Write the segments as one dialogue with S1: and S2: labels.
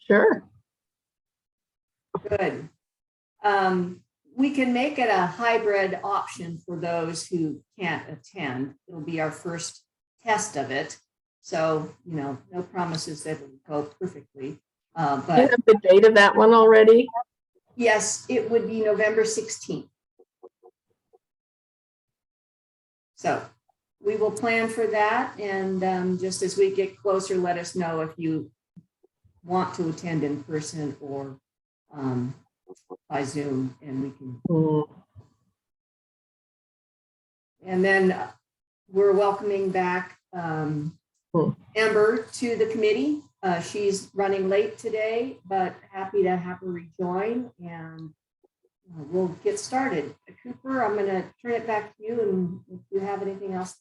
S1: Sure.
S2: Good. We can make it a hybrid option for those who can't attend. It'll be our first test of it. So, you know, no promises that it'll go perfectly.
S1: Do you
S2: But
S1: have the date of that one already?
S2: yes, it would be November 16th. So we will plan for that. And just as we get closer, let us know if you want to attend in person or by Zoom, and we can. And then we're welcoming back Amber to the committee. She's running late today, but happy to have her rejoin, and we'll get started. Cooper, I'm going to turn it back to you, and if you have anything else.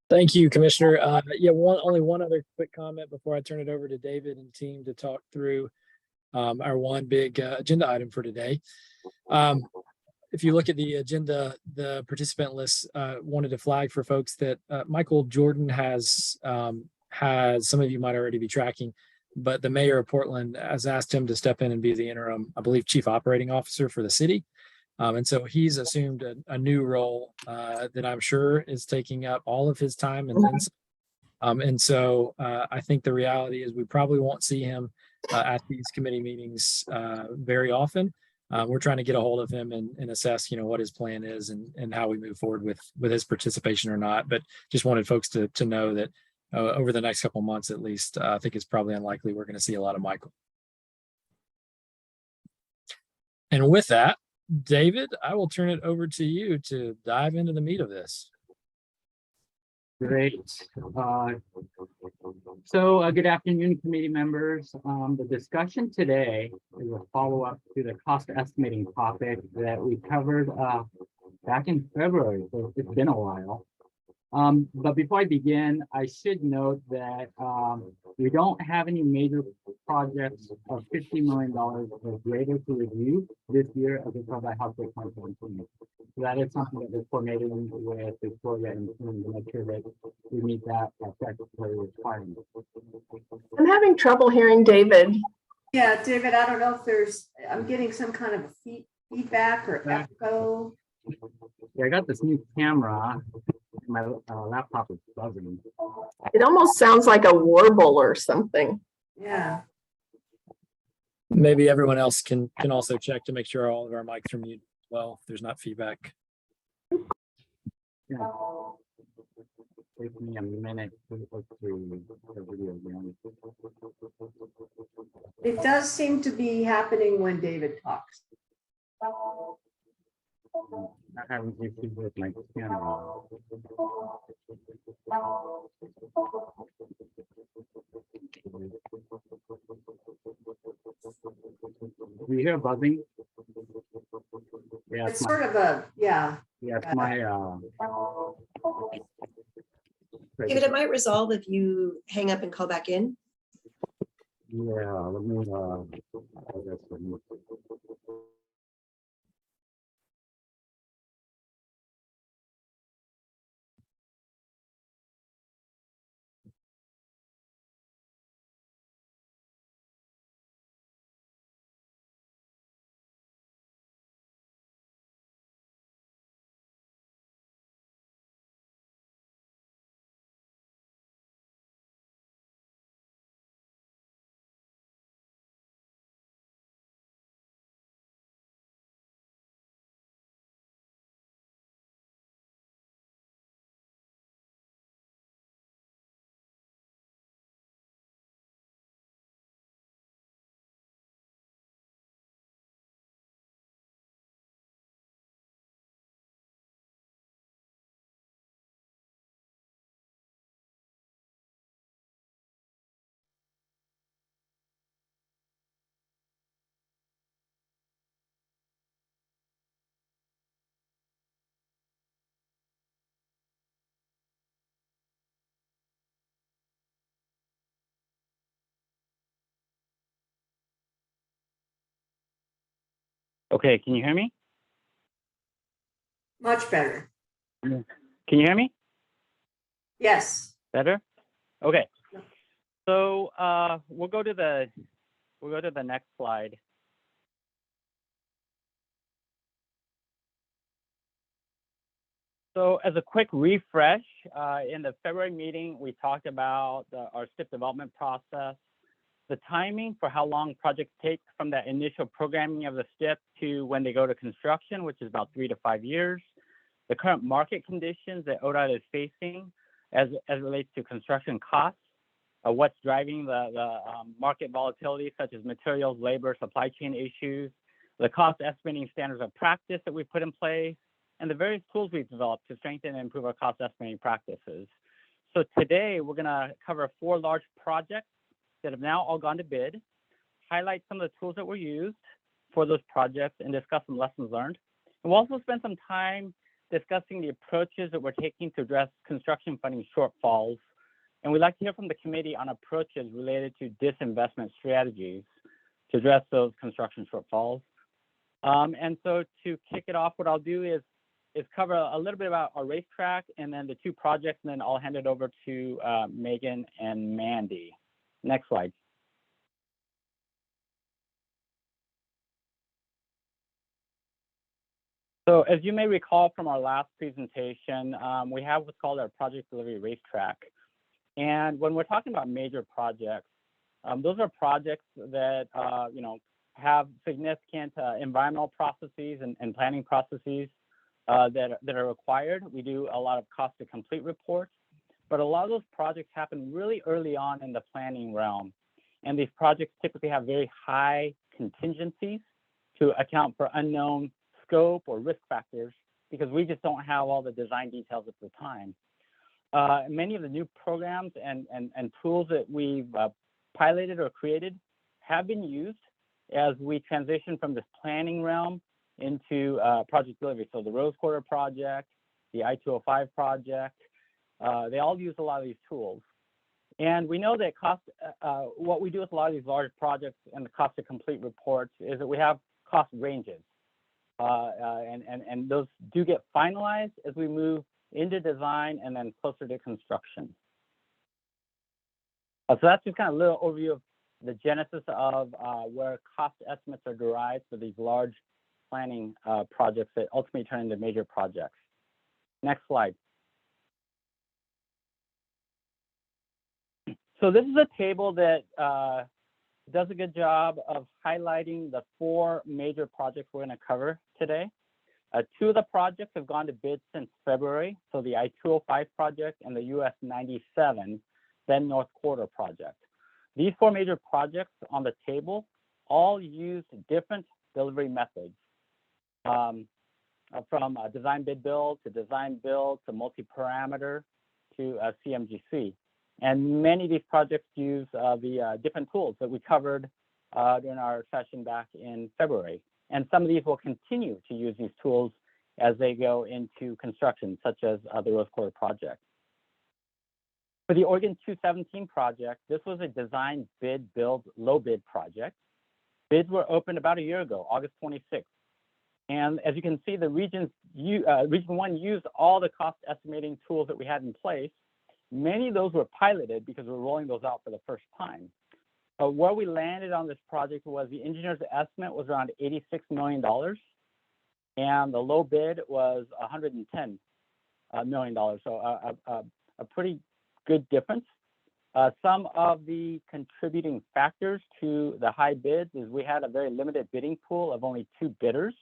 S3: Thank you, Commissioner. Only one other quick comment before I turn it over to David and team to talk through our one big agenda item for today. If you look at the agenda, the participant list, wanted to flag for folks that Michael Jordan has, some of you might already be tracking, but the mayor of Portland has asked him to step in and be the interim, I believe, chief operating officer for the city. And so he's assumed a new role that I'm sure is taking up all of his time and then some. And so I think the reality is we probably won't see him at these committee meetings very often. We're trying to get a hold of him and assess, what his plan is and how we move forward with his participation or not. But just wanted folks to know that over the next couple of months, at least, I think it's probably unlikely we're going to see a lot of Michael. And with that, David, I will turn it over to you to dive into the meat of this.
S4: Great. So good afternoon, committee members. The discussion today is a follow-up to the cost estimating topic that we covered back in February, so it's been a while. But before I begin, I should note that we don't have any major projects of $50 million or greater to review this year as a by House Bill 2017. So that is something that we're coordinating with Victoria and to make sure that we meet that statutory requirement.
S1: I'm having trouble hearing David.
S2: Yeah, David, I don't know if I'm getting some kind of a feedback or echo.
S4: Yeah, I got this new camera. My laptop is buzzing.
S1: It almost sounds like a warble or something.
S2: Yeah.
S3: Maybe everyone else can also check to make sure all of our mics are muted as well, if there's not feedback.
S4: Yeah. Take me a minute to look through the video again.
S2: It does seem to be happening when David talks.
S4: Not having issues with my camera. Do you hear buzzing? Yeah,
S2: It's sort of a, yeah.
S4: Yeah, it's my
S5: David, it might resolve if you hang up and call back in.
S4: yeah, let me Okay, can you hear me?
S2: Much better.
S4: Can you hear me?
S2: Yes.
S4: Better? Okay. So we'll go to the next slide. So as a quick refresh, in the February meeting, we talked about our STIP development process, the timing for how long projects take from that initial programming of the STIP to when they go to construction, which is about 3 to 5 years, the current market conditions that ODOT is facing as it relates to construction costs, what's driving the market volatility, such as materials, labor, supply chain issues, the cost estimating standards of practice that we've put in place, and the various tools we've developed to strengthen and improve our cost estimating practices. So today, we're gonna cover 4 large projects that have now all gone to bid, highlight some of the tools that were used for those projects, and discuss some lessons learned. And we'll also spend some time discussing the approaches that we're taking to address construction funding shortfalls. And we'd like to hear from the committee on approaches related to disinvestment strategies to address those construction shortfalls. And so to kick it off, what I'll do is cover a little bit about our racetrack and then the 2 projects, and then I'll hand it over to Megan and Mandy. Next slide. So as you may recall from our last presentation, we have what's called our project delivery racetrack. And when we're talking about major projects, those are projects that have significant environmental processes and planning processes that are required. We do a lot of cost to complete reports, but a lot of those projects happen really early on in the planning realm. And these projects typically have very high contingencies to account for unknown scope or risk factors because we just don't have all the design details at the time. Many of the new programs and tools that we've piloted or created have been used as we transition from this planning realm into project delivery. So the Rose Quarter project, the I-205 project, they all use a lot of these tools. And we know that what we do with a lot of these large projects and the cost to complete reports is that we have cost ranges. And those do get finalized as we move into design and then closer to construction. So that's just kind of a little overview of the genesis of where cost estimates are derived for these large planning projects that ultimately turn into major projects. Next slide. So this is a table that does a good job of highlighting the 4 major projects we're going to cover today. 2 of the projects have gone to bid since February, so the I-205 project and the US 97 Bend North Corridor project. These 4 major projects on the table all use different delivery methods, from design bid build to multi-parameter to CMGC. And many of these projects use the different tools that we covered during our session back in February. And some of these will continue to use these tools as they go into construction, such as the Rose Quarter project. For the Oregon 217 project, this was a design bid build low bid project. Bids were opened about a year ago, August 26th. And as you can see, the Region 1 used all the cost estimating tools that we had in place. Many of those were piloted because we're rolling those out for the first time. But where we landed on this project was the engineer's estimate was around $86 million, and the low bid was $110 million. So a pretty good difference. Some of the contributing factors to the high bids is we had a very limited bidding pool of only 2 bidders.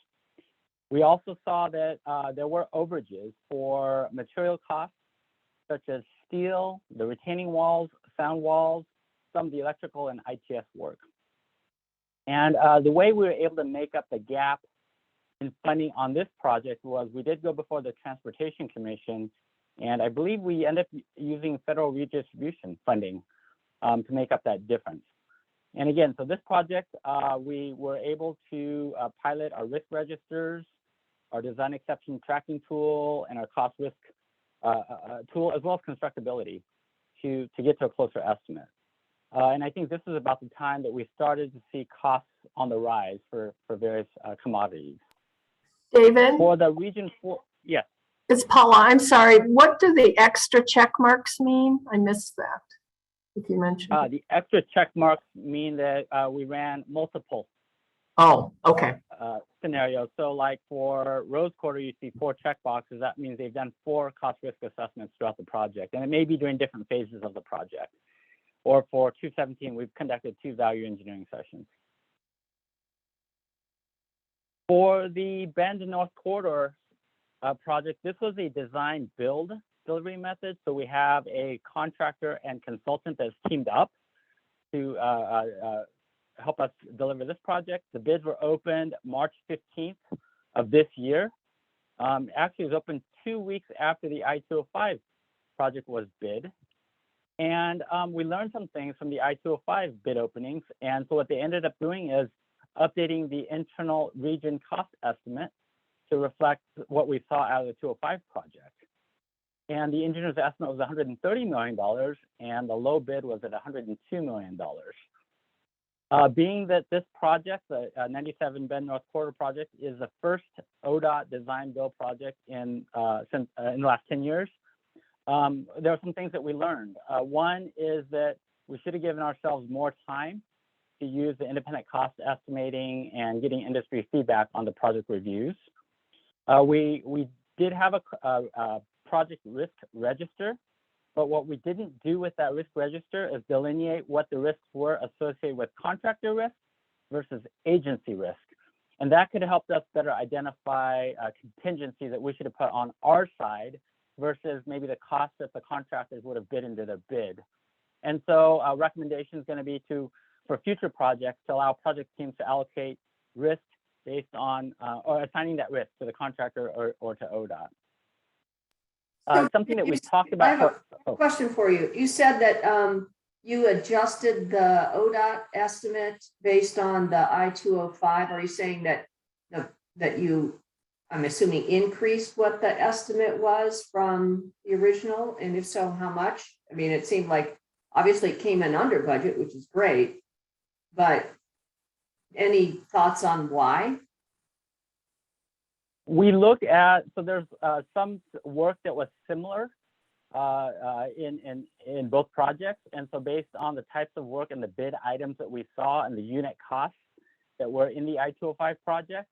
S4: We also saw that there were overages for material costs, such as steel, the retaining walls, sound walls, some of the electrical and ITS work. And the way we were able to make up the gap in funding on this project was we did go before the Transportation Commission, and I believe we ended up using federal redistribution funding to make up that difference. And again, so this project, we were able to pilot our risk registers, our design exception tracking tool, and our cost risk tool, as well as constructability to get to a closer estimate. And I think this is about the time that we started to see costs on the rise for various commodities.
S1: David?
S3: For the Region 4, yes.
S1: It's Paula. I'm sorry. What do the extra check marks mean? I missed that. if you mentioned.
S4: The extra check marks mean that we ran multiple
S1: Oh, okay.
S4: scenarios. So like for Rose Quarter, you see 4 check boxes. That means they've done 4 cost risk assessments throughout the project, and it may be during different phases of the project. Or for 217, we've conducted 2 value engineering sessions. For the Bend North Corridor project, this was a design build delivery method. So we have a contractor and consultant that's teamed up to help us deliver this project. The bids were opened March 15th of this year. Actually, it was opened 2 weeks after the I-205 project was bid. And we learned some things from the I-205 bid openings. And so what they ended up doing is updating the internal region cost estimate to reflect what we saw out of the 205 project. And the engineer's estimate was $130 million, and the low bid was at $102 million. Being that this project, the 97 Bend North Corridor project, is the first ODOT design build project in the last 10 years, there are some things that we learned. One is that we should have given ourselves more time to use the independent cost estimating and getting industry feedback on the project reviews. We did have a project risk register, but what we didn't do with that risk register is delineate what the risks were associated with contractor risk versus agency risk. And that could have helped us better identify a contingency that we should have put on our side versus maybe the cost that the contractors would have bid into their bid. And so our recommendation is going to be for future projects, to allow project teams to allocate risk based on, or assigning that risk to the contractor or to ODOT. Something that we talked about.
S2: I have a question for you. You said that you adjusted the ODOT estimate based on the I-205. Are you saying that you, I'm assuming, increased what the estimate was from the original? And if so, how much? I mean, it seemed like obviously it came in under budget, which is great, but any thoughts on why?
S4: We look at, so there's some work that was similar in both projects. And so based on the types of work and the bid items that we saw and the unit costs that were in the I-205 project,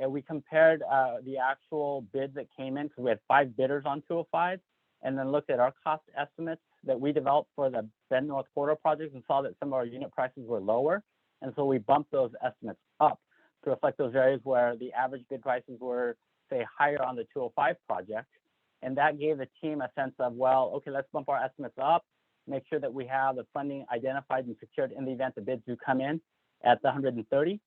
S4: we compared the actual bids that came in, because we had 5 bidders on 205, and then looked at our cost estimates that we developed for the Bend North Corridor project and saw that some of our unit prices were lower. And so we bumped those estimates up to reflect those areas where the average bid prices were, say, higher on the 205 project. And that gave the team a sense of, well, okay, let's bump our estimates up, make sure that we have the funding identified and secured in the event the bids do come in at the 130.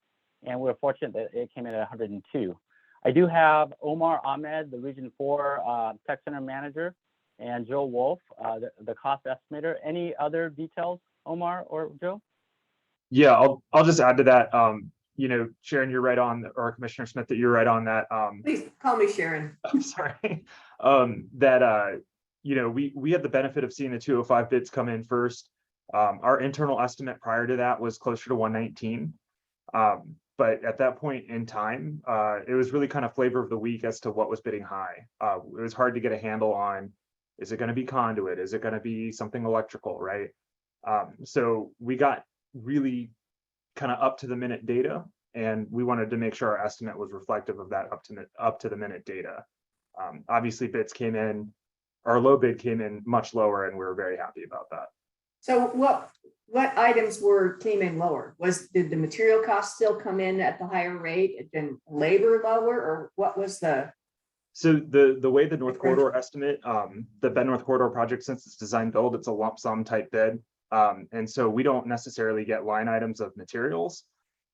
S4: And we're fortunate that it came in at 102. I do have Omar Ahmed, the Region 4 Tech Center Manager, and Joe Wolf, the cost estimator. Any other details, Omar or Joe?
S6: Yeah, I'll just add to that. You know, Sharon, you're right on, or Commissioner Smith, that you're right on that.
S2: Please call me Sharon.
S6: I'm sorry. You know, we had the benefit of seeing the 205 bids come in first. Our internal estimate prior to that was closer to 119. But at that point in time, it was really kind of flavor of the week as to what was bidding high. It was hard to get a handle on, is it going to be conduit? Is it going to be something electrical, right? So we got really kind of up to the minute data, and we wanted to make sure our estimate was reflective of that up to the minute data. Obviously bids came in, our low bid came in much lower, and we were very happy about that.
S2: So what items came in lower? Did the material costs still come in at the higher rate and labor lower, or what was the?
S6: So the way the North Corridor estimate, the Bend North Corridor project, since it's design build, it's a lump sum type bid. And so we don't necessarily get line items of materials.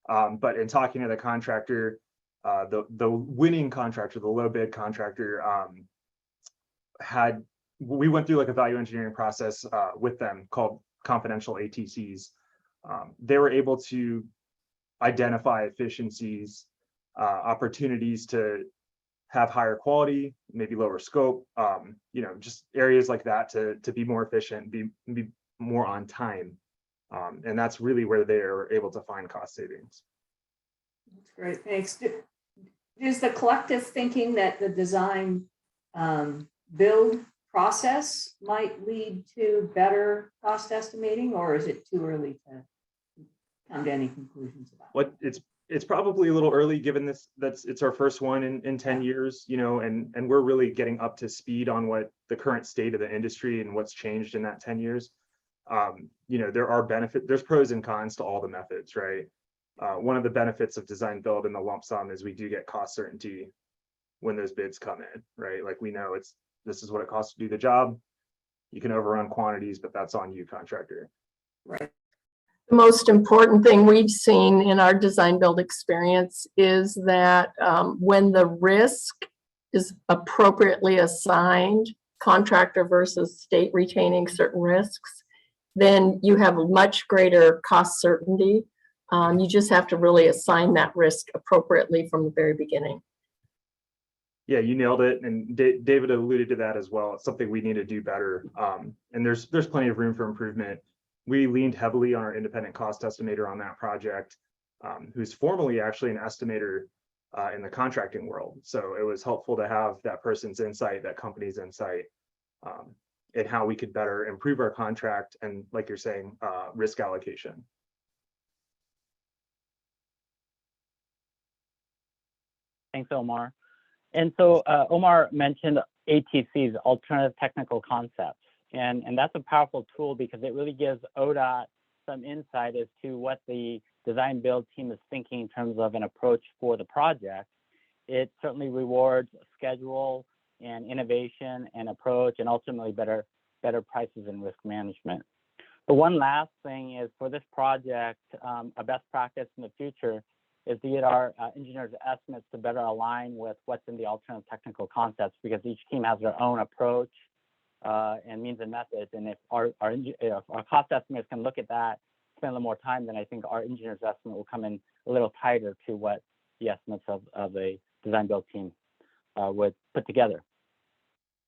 S6: But in talking to the contractor, the winning contractor, the low bid contractor, we went through like a value engineering process with them called confidential ATCs. They were able to identify efficiencies, opportunities to have higher quality, maybe lower scope, you know, just areas like that to be more efficient, be more on time. And that's really where they are able to find cost savings.
S2: That's great, thanks. Is the collective thinking that the design build process might lead to better cost estimating, or is it too early to come to any conclusions about?
S6: What it's probably a little early, given it's our first one in 10 years, you know, and we're really getting up to speed on what the current state of the industry and what's changed in that 10 years. You know, there's pros and cons to all the methods, right? One of the benefits of design build and the lump sum is we do get cost certainty when those bids come in, right? Like we know this is what it costs to do the job. You can overrun quantities, but that's on you, contractor.
S2: Right.
S1: The most important thing we've seen in our design build experience is that when the risk is appropriately assigned, contractor versus state retaining certain risks, then you have much greater cost certainty. You just have to really assign that risk appropriately from the very beginning.
S6: Yeah, you nailed it. And David alluded to that as well. It's something we need to do better. And there's plenty of room for improvement. We leaned heavily on our independent cost estimator on that project, who's formally actually an estimator in the contracting world. So it was helpful to have that person's insight, that company's insight, in how we could better improve our contract and, like you're saying, risk allocation.
S4: Thanks, Omar. And so Omar mentioned ATCs, alternative technical concepts. And that's a powerful tool because it really gives ODOT some insight as to what the design build team is thinking in terms of an approach for the project. It certainly rewards schedule and innovation and approach and ultimately better prices and risk management. The one last thing is for this project, a best practice in the future is to get our engineers' estimates to better align with what's in the alternative technical concepts, because each team has their own approach and means and methods. And if our cost estimators can look at that, spend a little more time, then I think our engineers' estimate will come in a little tighter to what the estimates of a design build team would put together.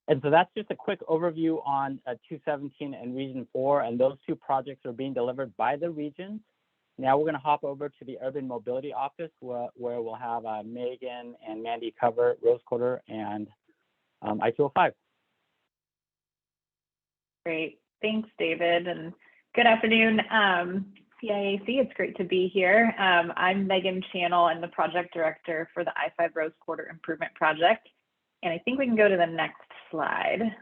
S4: And so that's just a quick overview on 217 and Region 4, and those two projects are being delivered by the regions. Now we're going to hop over to the Urban Mobility Office, where we'll have Megan and Mandy cover Rose Quarter and I-205.
S7: Great. Thanks, David, and good afternoon, CIAC. It's great to be here. I'm Megan Channel. I'm the project director for the I-5 Rose Quarter Improvement Project. And I think we can go to the next slide.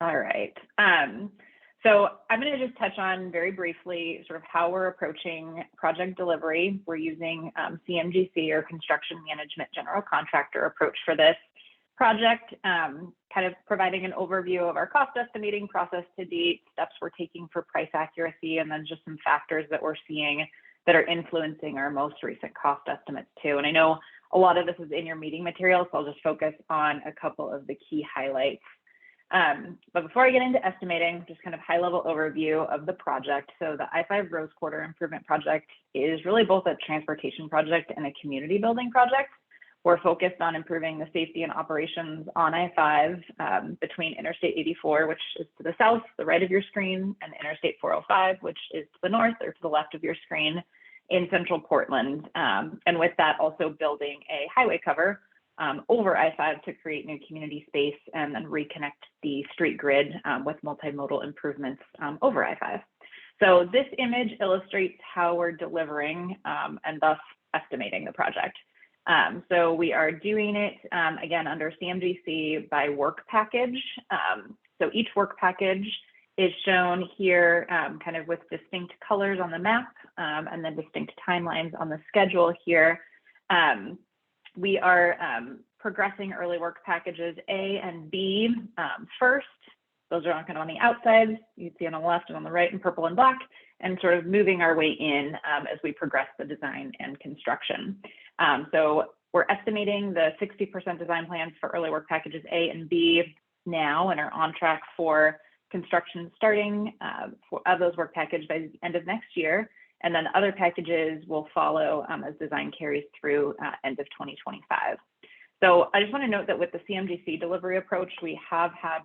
S7: All right. So I'm going to just touch on very briefly sort of how we're approaching project delivery. We're using CMGC, or Construction Management General Contractor approach for this project, kind of providing an overview of our cost estimating process to date, steps we're taking for price accuracy, and then just some factors that we're seeing that are influencing our most recent cost estimates too. And I know a lot of this is in your meeting materials, so I'll just focus on a couple of the key highlights. But before I get into estimating, just kind of high level overview of the project. So the I-5 Rose Quarter Improvement Project is really both a transportation project and a community building project. We're focused on improving the safety and operations on I-5 between Interstate 84, which is to the south, the right of your screen, and Interstate 405, which is to the north or to the left of your screen in central Portland. And with that, also building a highway cover over I-5 to create new community space and then reconnect the street grid with multimodal improvements over I-5. So this image illustrates how we're delivering and thus estimating the project. So we are doing it, again, under CMGC by work package. So each work package is shown here kind of with distinct colors on the map and then distinct timelines on the schedule here. We are progressing early work packages A and B first. Those are kind of on the outside. You can see on the left and on the right in purple and black, and sort of moving our way in as we progress the design and construction. So we're estimating the 60% design plans for early work packages A and B now, and are on track for construction starting of those work packages by the end of next year. And then other packages will follow as design carries through end of 2025. So I just want to note that with the CMGC delivery approach, we have had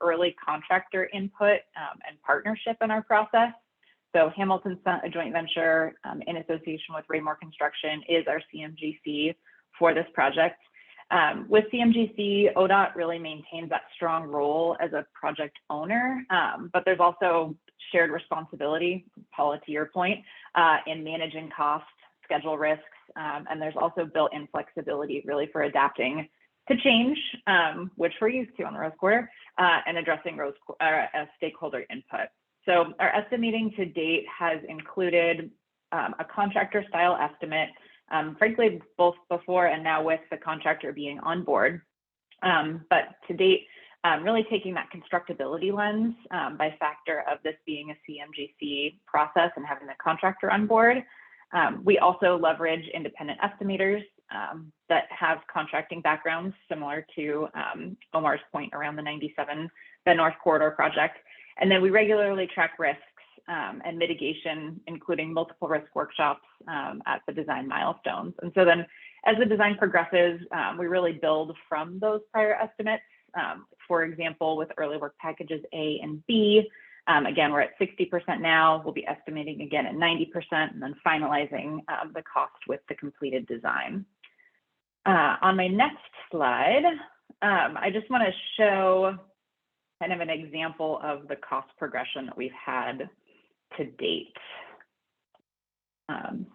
S7: early contractor input and partnership in our process. So Hamilton, a joint venture in association with Raymore Construction, is our CMGC for this project. With CMGC, ODOT really maintains that strong role as a project owner, but there's also shared responsibility, Paula, to your point, in managing costs, schedule risks, and there's also built-in flexibility really for adapting to change, which we're used to on the Rose Quarter, and addressing stakeholder input. So our estimating to date has included a contractor style estimate, frankly, both before and now with the contractor being on board. But to date, really taking that constructability lens by factor of this being a CMGC process and having the contractor on board. We also leverage independent estimators that have contracting backgrounds similar to Omar's point around the 97, the North Corridor project. And then we regularly track risks and mitigation, including multiple risk workshops at the design milestones. And so then as the design progresses, we really build from those prior estimates. For example, with early work packages A and B, again, we're at 60% now. We'll be estimating again at 90% and then finalizing the cost with the completed design. On my next slide, I just want to show kind of an example of the cost progression that we've had to date.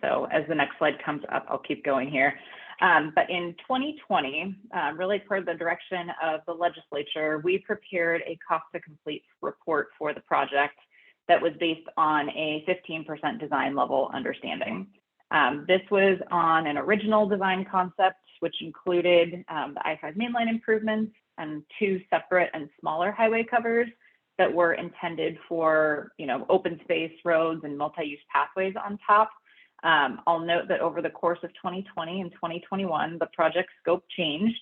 S7: So as the next slide comes up, I'll keep going here. But in 2020, really per the direction of the legislature, we prepared a cost to complete report for the project that was based on a 15% design level understanding. This was on an original design concept, which included the I-5 mainline improvements and 2 separate and smaller highway covers that were intended for, open space roads and multi-use pathways on top. I'll note that over the course of 2020 and 2021, the project scope changed.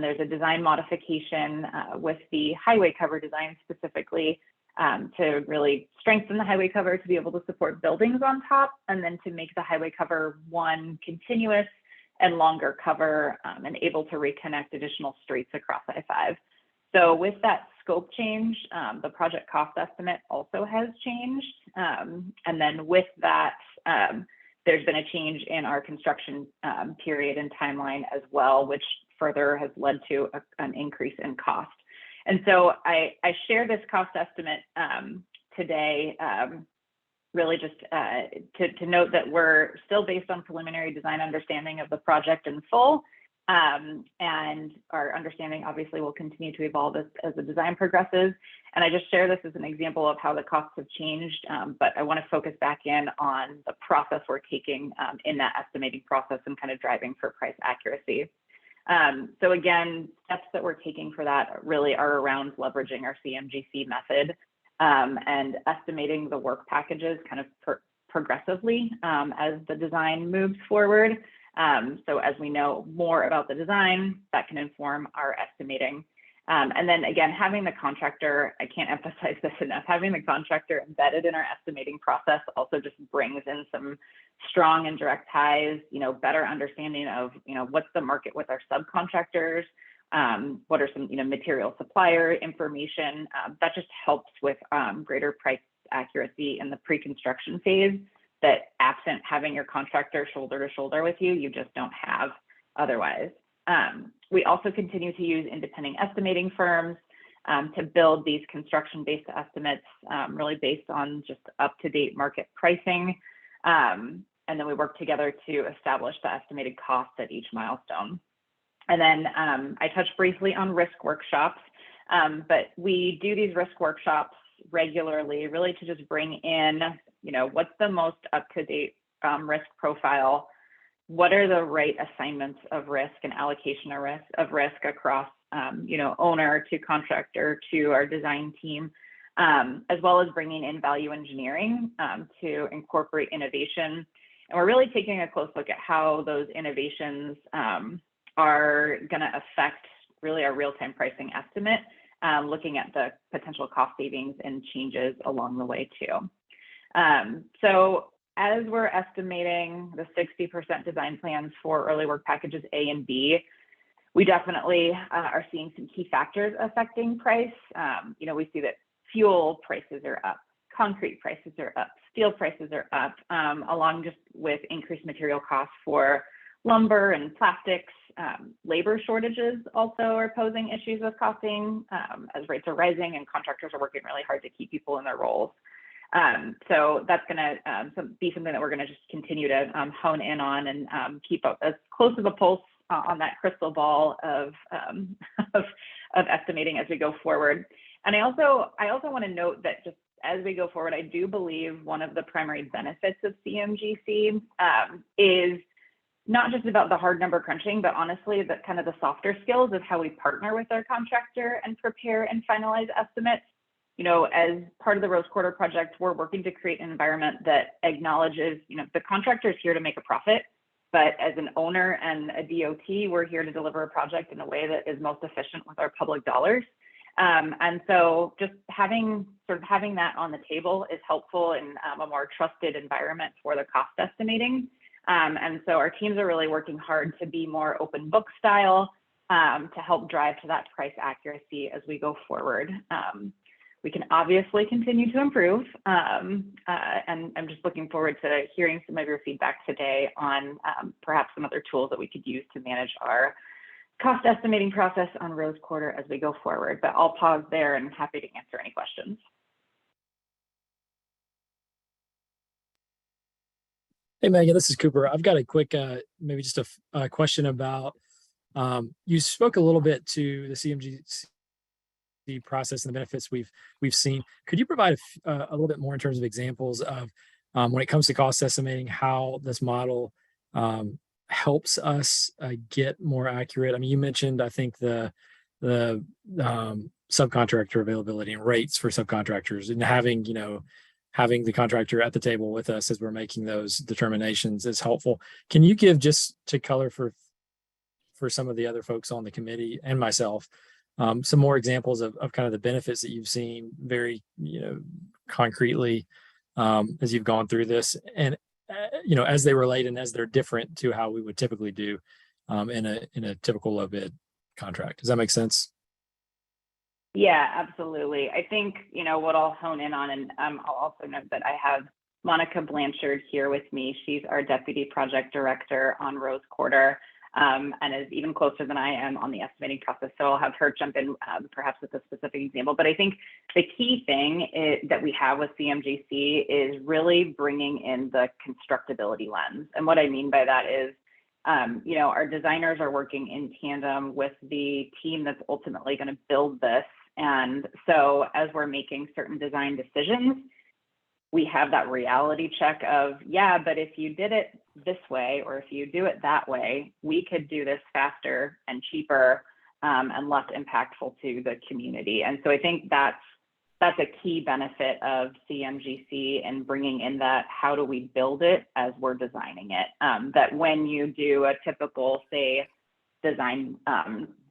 S7: There's a design modification with the highway cover design specifically to really strengthen the highway cover to be able to support buildings on top, and then to make the highway cover one continuous and longer cover and able to reconnect additional streets across I-5. So with that scope change, the project cost estimate also has changed. And then with that, there's been a change in our construction period and timeline as well, which further has led to an increase in cost. And so I share this cost estimate today, really just to note that we're still based on preliminary design understanding of the project in full. And our understanding obviously will continue to evolve as the design progresses. And I just share this as an example of how the costs have changed, but I want to focus back in on the process we're taking in that estimating process and kind of driving for price accuracy. So again, steps that we're taking for that really are around leveraging our CMGC method and estimating the work packages kind of progressively as the design moves forward. So as we know more about the design, that can inform our estimating. And then again, having the contractor, I can't emphasize this enough, having the contractor embedded in our estimating process also just brings in some strong and direct ties, better understanding of, what's the market with our subcontractors, what are some, material supplier information. That just helps with greater price accuracy in the pre-construction phase that absent having your contractor shoulder to shoulder with you, you just don't have otherwise. We also continue to use independent estimating firms to build these construction-based estimates, really based on just up-to-date market pricing. And then we work together to establish the estimated cost at each milestone. And then I touched briefly on risk workshops, but we do these risk workshops regularly, really to just bring in, what's the most up-to-date risk profile, what are the right assignments of risk and allocation of risk across, owner to contractor to our design team, as well as bringing in value engineering to incorporate innovation. And we're really taking a close look at how those innovations are going to affect really our real-time pricing estimate, looking at the potential cost savings and changes along the way too. So as we're estimating the 60% design plans for early work packages A and B, we definitely are seeing some key factors affecting price. We see that fuel prices are up, concrete prices are up, steel prices are up, along just with increased material costs for lumber and plastics, labor shortages also are posing issues with costing as rates are rising and contractors are working really hard to keep people in their roles. So that's going to be something that we're going to just continue to hone in on and keep up as close of a pulse on that crystal ball of estimating as we go forward. And I also want to note that just as we go forward, I do believe one of the primary benefits of CMGC is not just about the hard number crunching, but honestly, the kind of the softer skills of how we partner with our contractor and prepare and finalize estimates. You know, as part of the Rose Quarter project, we're working to create an environment that acknowledges, you know, the contractor is here to make a profit, but as an owner and a DOT, we're here to deliver a project in a way that is most efficient with our public dollars. And so just having that on the table is helpful in a more trusted environment for the cost estimating. And so our teams are really working hard to be more open book style to help drive to that price accuracy as we go forward. We can obviously continue to improve, and I'm just looking forward to hearing some of your feedback today on perhaps some other tools that we could use to manage our cost estimating process on Rose Quarter as we go forward. But I'll pause there and happy to answer any questions.
S3: Hey, Megan, this is Cooper. I've got a quick, maybe just a question about, you spoke a little bit to the CMGC process and the benefits we've seen. Could you provide a little bit more in terms of examples of when it comes to cost estimating, how this model helps us get more accurate? I mean, you mentioned, I think, the subcontractor availability and rates for subcontractors, and having the contractor at the table with us as we're making those determinations is helpful. Can you give, just to color for some of the other folks on the committee and myself, some more examples of kind of the benefits that you've seen very, concretely as you've gone through this, and as they relate and as they're different to how we would typically do in a typical low bid contract. Does that make sense?
S7: Yeah, absolutely. I think, what I'll hone in on, and I'll also note that I have Monica Blanchard here with me. She's our Deputy Project Director on Rose Quarter, and is even closer than I am on the estimating process. So I'll have her jump in perhaps with a specific example. But I think the key thing that we have with CMGC is really bringing in the constructability lens. And what I mean by that is, our designers are working in tandem with the team that's ultimately going to build this. And so as we're making certain design decisions, we have that reality check of, yeah, but if you did it this way, or if you do it that way, we could do this faster and cheaper and less impactful to the community. And so I think that's a key benefit of CMGC and bringing in that, how do we build it as we're designing it? That when you do a typical, say, design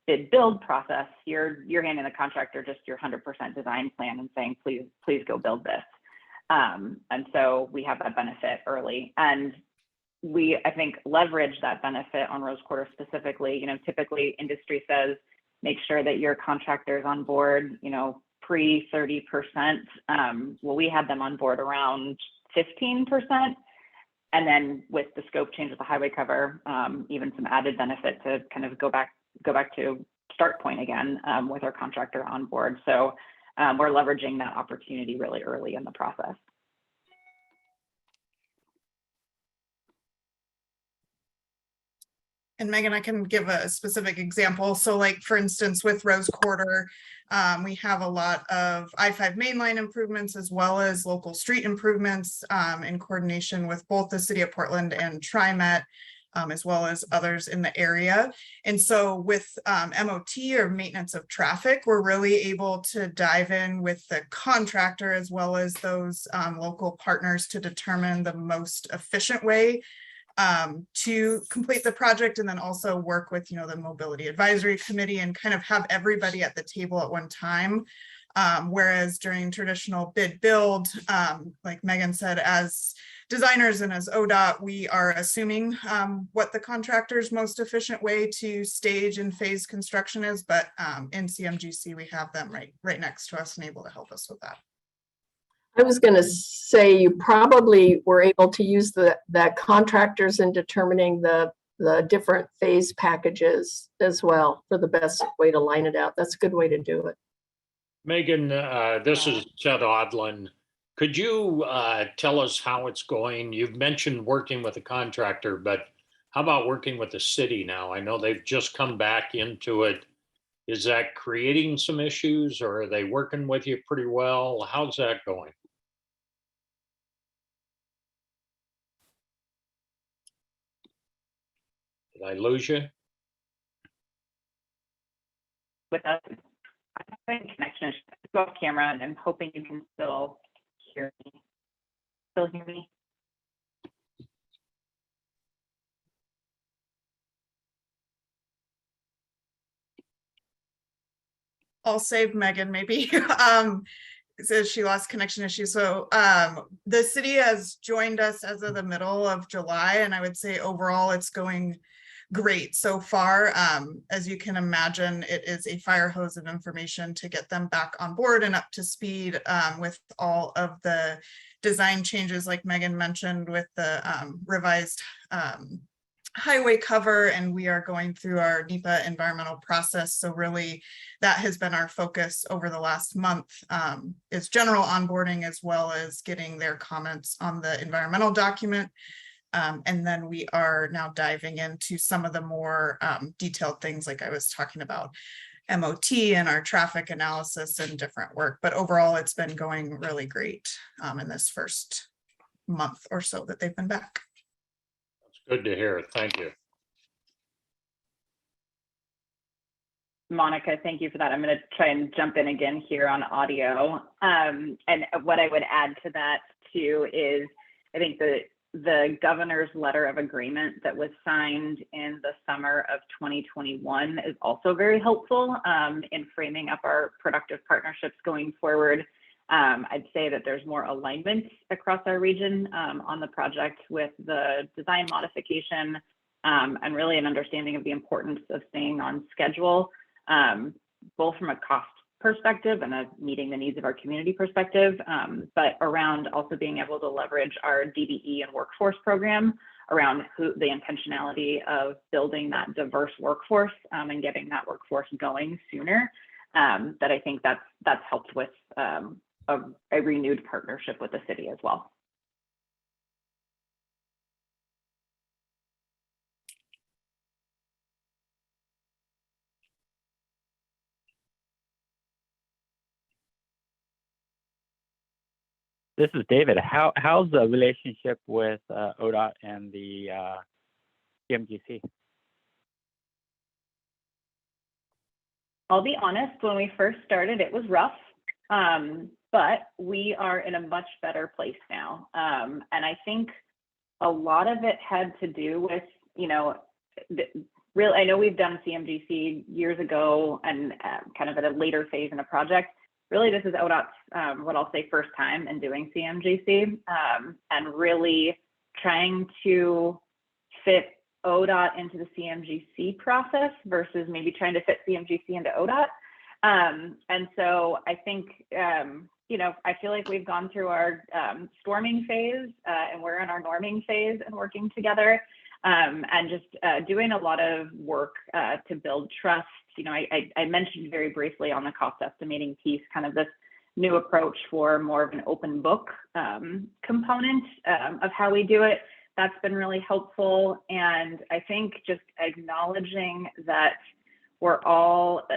S7: bid build process, you're handing the contractor just your 100% design plan and saying, please go build this. And so we have that benefit early, and we, I think, leverage that benefit on Rose Quarter specifically. Typically industry says, make sure that your contractor's on board, pre 30%. Well, we had them on board around 15%. And then with the scope change of the highway cover, even some added benefit to kind of go back to start point again with our contractor on board. So we're leveraging that opportunity really early in the process.
S8: And Megan, I can give a specific example. So like, for instance, with Rose Quarter, we have a lot of I-5 mainline improvements as well as local street improvements in coordination with both the City of Portland and TriMet, as well as others in the area. And so with MOT, or maintenance of traffic, we're really able to dive in with the contractor as well as those local partners to determine the most efficient way to complete the project, and then also work with, the Mobility Advisory Committee and kind of have everybody at the table at one time. Whereas during traditional bid build, like Megan said, as designers and as ODOT, we are assuming what the contractor's most efficient way to stage and phase construction is, but in CMGC, we have them right next to us and able to help us with that.
S1: I was going to say, you probably were able to use that contractors in determining the the different phase packages as well for the best way to line it out. That's a good way to do it.
S9: Megan, this is Chet Odlin. Could you tell us how it's going? You've mentioned working with a contractor, but how about working with the city now? I know they've just come back into it. Is that creating some issues, or are they working with you pretty well? How's that going? Did I lose you?
S7: With us, I'm having connection issues. Go off camera, and I'm hoping you can still hear me. Still hear me?
S8: I'll save Megan maybe. Says she lost connection issues. So the city has joined us as of the middle of July, and I would say overall it's going great so far. As you can imagine, it is a fire hose of information to get them back on board and up to speed with all of the design changes, like Megan mentioned, with the revised highway cover, and we are going through our NEPA environmental process. So really that has been our focus over the last month, is general onboarding as well as getting their comments on the environmental document. And then we are now diving into some of the more detailed things like I was talking about, MOT and our traffic analysis and different work. But overall, it's been going really great in this first month or so that they've been back.
S9: Good to hear. Thank you.
S7: Monica, thank you for that. I'm going to try and jump in again here on audio. And what I would add to that too is I think the governor's letter of agreement that was signed in the summer of 2021 is also very helpful in framing up our productive partnerships going forward. I'd say that there's more alignment across our region on the project with the design modification and really an understanding of the importance of staying on schedule, both from a cost perspective and a meeting the needs of our community perspective, but around also being able to leverage our DBE and workforce program around the intentionality of building that diverse workforce and getting that workforce going sooner. That I think that's helped with a renewed partnership with the city as well.
S10: This is David. How's the relationship with ODOT and the CMGC?
S7: I'll be honest, when we first started, it was rough, but we are in a much better place now. And I think a lot of it had to do with, really, I know we've done CMGC years ago and kind of at a later phase in a project. Really, this is ODOT's, what I'll say, first time in doing CMGC, and really trying to fit ODOT into the CMGC process versus maybe trying to fit CMGC into ODOT. And so I think, I feel like we've gone through our storming phase and we're in our norming phase and working together and just doing a lot of work to build trust. I mentioned very briefly on the cost estimating piece, kind of this new approach for more of an open book component of how we do it. That's been really helpful. And I think just acknowledging that we're all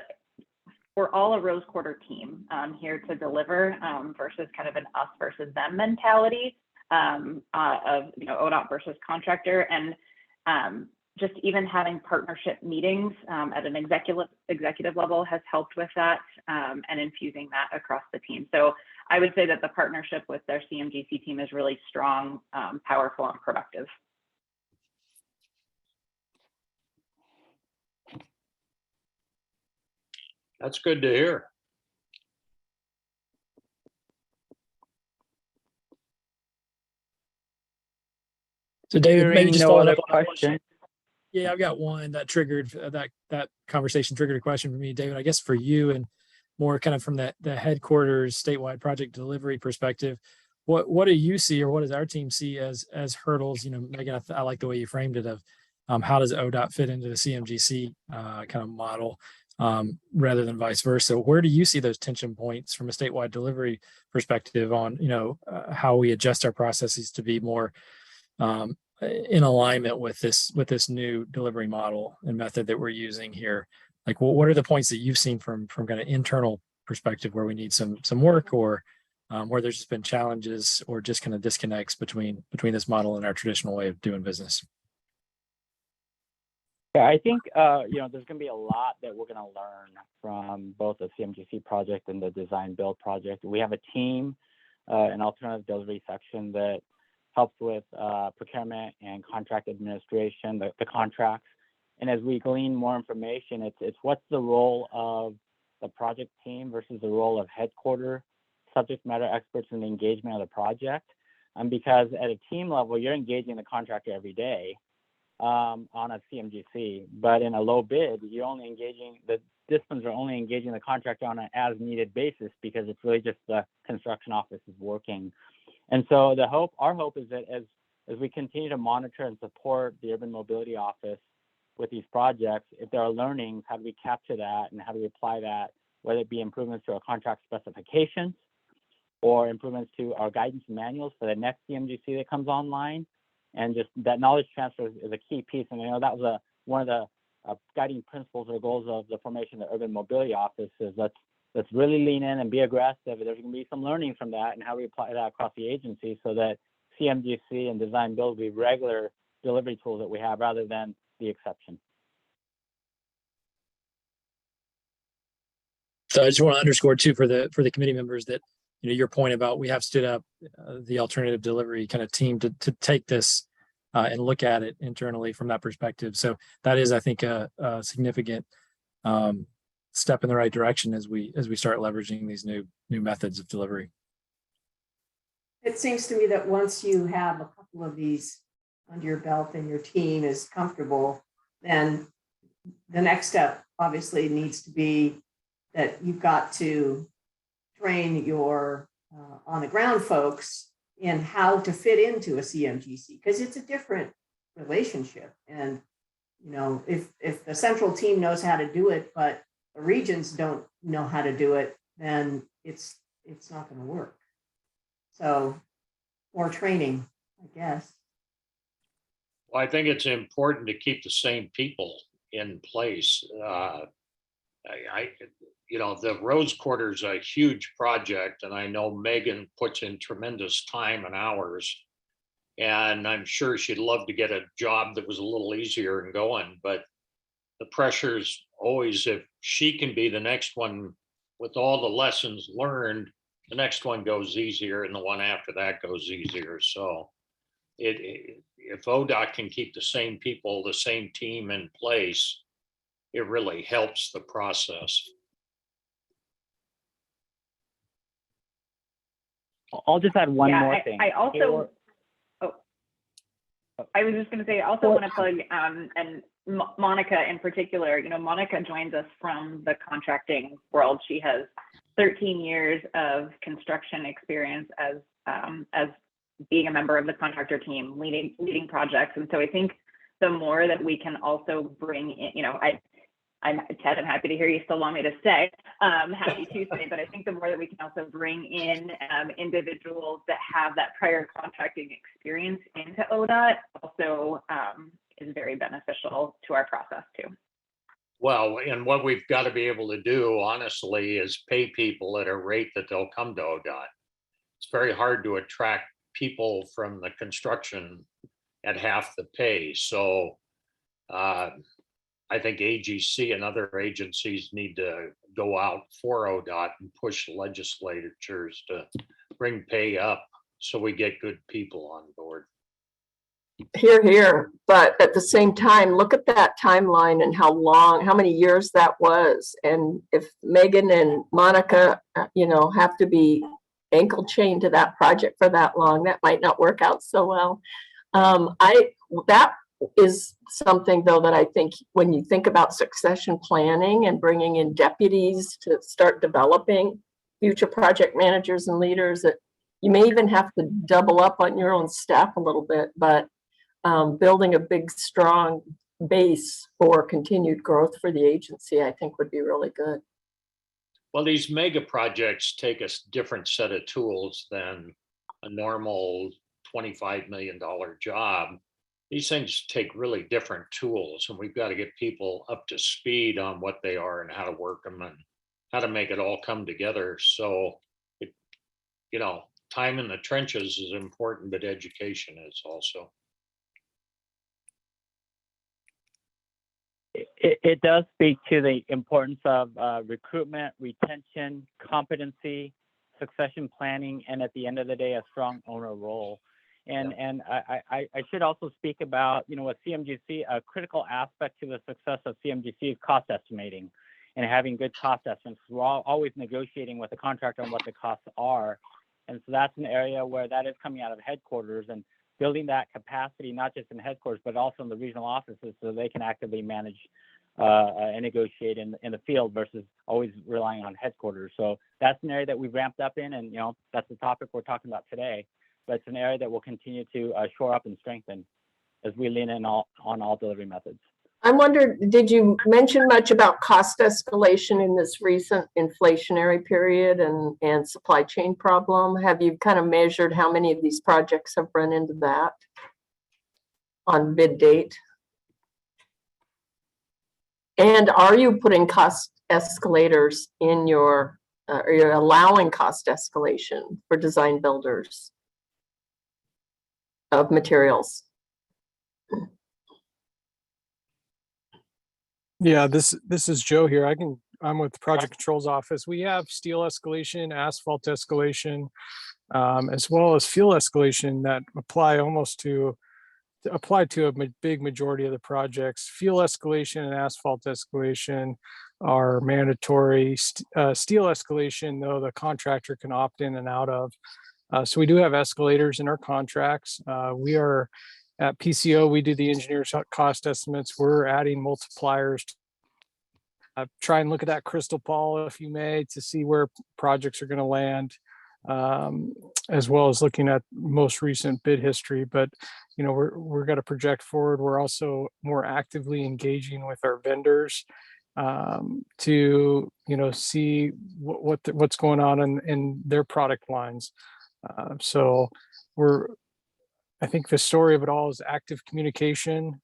S7: a Rose Quarter team here to deliver versus kind of an us versus them mentality of ODOT versus contractor. And just even having partnership meetings at an executive level has helped with that and infusing that across the team. So I would say that the partnership with their CMGC team is really strong, powerful, and productive.
S9: That's good to hear.
S3: So David, maybe just following up on that
S10: question.
S3: Yeah, I've got one that triggered that conversation triggered a question for me, David. I guess for you and more kind of from the headquarters statewide project delivery perspective, what do you see or what does our team see as hurdles? Megan, I like the way you framed it of How does ODOT fit into the CMGC kind of model rather than vice versa? Where do you see those tension points from a statewide delivery perspective on, how we adjust our processes to be more in alignment with this new delivery model and method that we're using here? Like, what are the points that you've seen from kind of internal perspective where we need some work, or where there's just been challenges or just kind of disconnects between this model and our traditional way of doing business?
S10: Yeah, I think, there's going to be a lot that we're going to learn from both the CMGC project and the design build project. We have a team, an alternative delivery section that helps with procurement and contract administration, the contracts. And as we glean more information, it's what's the role of the project team versus the role of headquarter subject matter experts in the engagement of the project. Because at a team level, you're engaging the contractor every day on a CMGC, but in a low bid, the disciplines are only engaging the contractor on an as needed basis, because it's really just the construction office is working. And so our hope is that as we continue to monitor and support the Urban Mobility Office with these projects, if there are learnings, how do we capture that and how do we apply that, whether it be improvements to our contract specifications or improvements to our guidance manuals for the next CMGC that comes online. And just that knowledge transfer is a key piece. And I know that was one of the guiding principles or goals of the formation of the Urban Mobility Office, is let's really lean in and be aggressive. There's going to be some learning from that and how we apply that across the agency, so that CMGC and design build will be regular delivery tools that we have rather than the exception.
S3: So I just want to underscore too for the committee members that, your point about we have stood up the alternative delivery kind of team to take this and look at it internally from that perspective. So that is, I think, a significant step in the right direction as we start leveraging these new methods of delivery.
S2: It seems to me that once you have a couple of these under your belt and your team is comfortable, then the next step obviously needs to be that you've got to train your on the ground folks in how to fit into a CMGC, because it's a different relationship. And, if the central team knows how to do it, but the regions don't know how to do it, then it's not going to work. So, more training, I guess.
S9: Well, I think it's important to keep the same people in place. The Rose Quarter is a huge project, and I know Megan puts in tremendous time and hours. And I'm sure she'd love to get a job that was a little easier and going, but the pressure's always, if she can be the next one with all the lessons learned, the next one goes easier and the one after that goes easier. So if ODOT can keep the same people, the same team in place, it really helps the process.
S10: I'll just add one more thing.
S7: I was just going to say, I also want to plug, and Monica in particular, Monica joins us from the contracting world. She has 13 years of construction experience as being a member of the contractor team, leading projects. And so I think the more that we can also bring in, Ted, I'm happy to hear you still want me to stay. Happy to stay, but I think the more that we can also bring in individuals that have that prior contracting experience into ODOT also is very beneficial to our process too.
S9: Well, and what we've got to be able to do, honestly, is pay people at a rate that they'll come to ODOT. It's very hard to attract people from the construction at half the pay. So I think AGC and other agencies need to go out for ODOT and push legislatures to bring pay up so we get good people on board.
S1: Hear, hear. But at the same time, look at that timeline and how many years that was. And if Megan and Monica, have to be ankle chained to that project for that long, that might not work out so well. That is something, though, that I think when you think about succession planning and bringing in deputies to start developing future project managers and leaders, that you may even have to double up on your own staff a little bit. But building a big, strong base for continued growth for the agency, I think would be really good.
S9: Well, these mega projects take a different set of tools than a normal $25 million job. These things take really different tools, and we've got to get people up to speed on what they are and how to work them and how to make it all come together. So, time in the trenches is important, but education is also.
S10: It does speak to the importance of recruitment, retention, competency, succession planning, and at the end of the day, a strong owner role. And I should also speak about, with CMGC, a critical aspect to the success of CMGC is cost estimating and having good cost estimates. We're always negotiating with the contractor on what the costs are. And so that's an area where that is coming out of headquarters and building that capacity, not just in headquarters, but also in the regional offices so they can actively manage and negotiate in the field versus always relying on headquarters. So that's an area that we've ramped up in, and that's the topic we're talking about today. But it's an area that we'll continue to shore up and strengthen as we lean in on all delivery methods.
S1: I wondered, did you mention much about cost escalation in this recent inflationary period and supply chain problem? Have you kind of measured how many of these projects have run into that on bid date? And are you putting cost escalators in your, are you allowing cost escalation for design builders of materials?
S11: Yeah, this is Joe here. I'm with the Project Controls Office. We have steel escalation, asphalt escalation, as well as fuel escalation that apply to a big majority of the projects. Fuel escalation and asphalt escalation are mandatory. Steel escalation, though, the contractor can opt in and out of. So we do have escalators in our contracts. We are at PCO, we do the engineer's cost estimates. We're adding multipliers to try and look at that crystal ball, if you may, to see where projects are going to land, as well as looking at most recent bid history. But, we're going to project forward. We're also more actively engaging with our vendors to, see what's going on in their product lines. So I think the story of it all is active communication.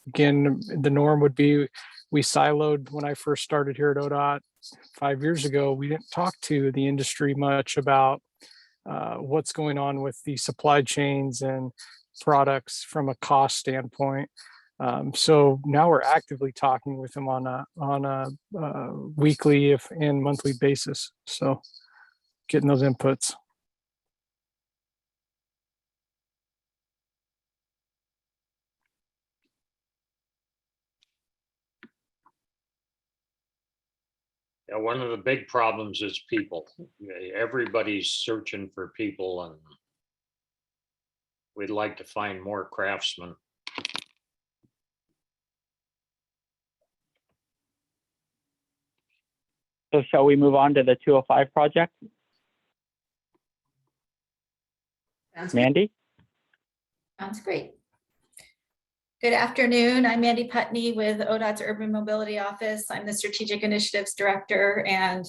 S11: Again, the norm would be we siloed when I first started here at ODOT 5 years ago. We didn't talk to the industry much about what's going on with the supply chains and products from a cost standpoint. So now we're actively talking with them on a weekly and monthly basis. So getting those inputs.
S9: Yeah, one of the big problems is people. Everybody's searching for people, and we'd like to find more craftsmen.
S10: So shall we move on to the 205 project?
S2: Sounds good.
S10: Mandy?
S5: Sounds great. Good afternoon. I'm Mandy Putney with ODOT's Urban Mobility Office. I'm the Strategic Initiatives Director, and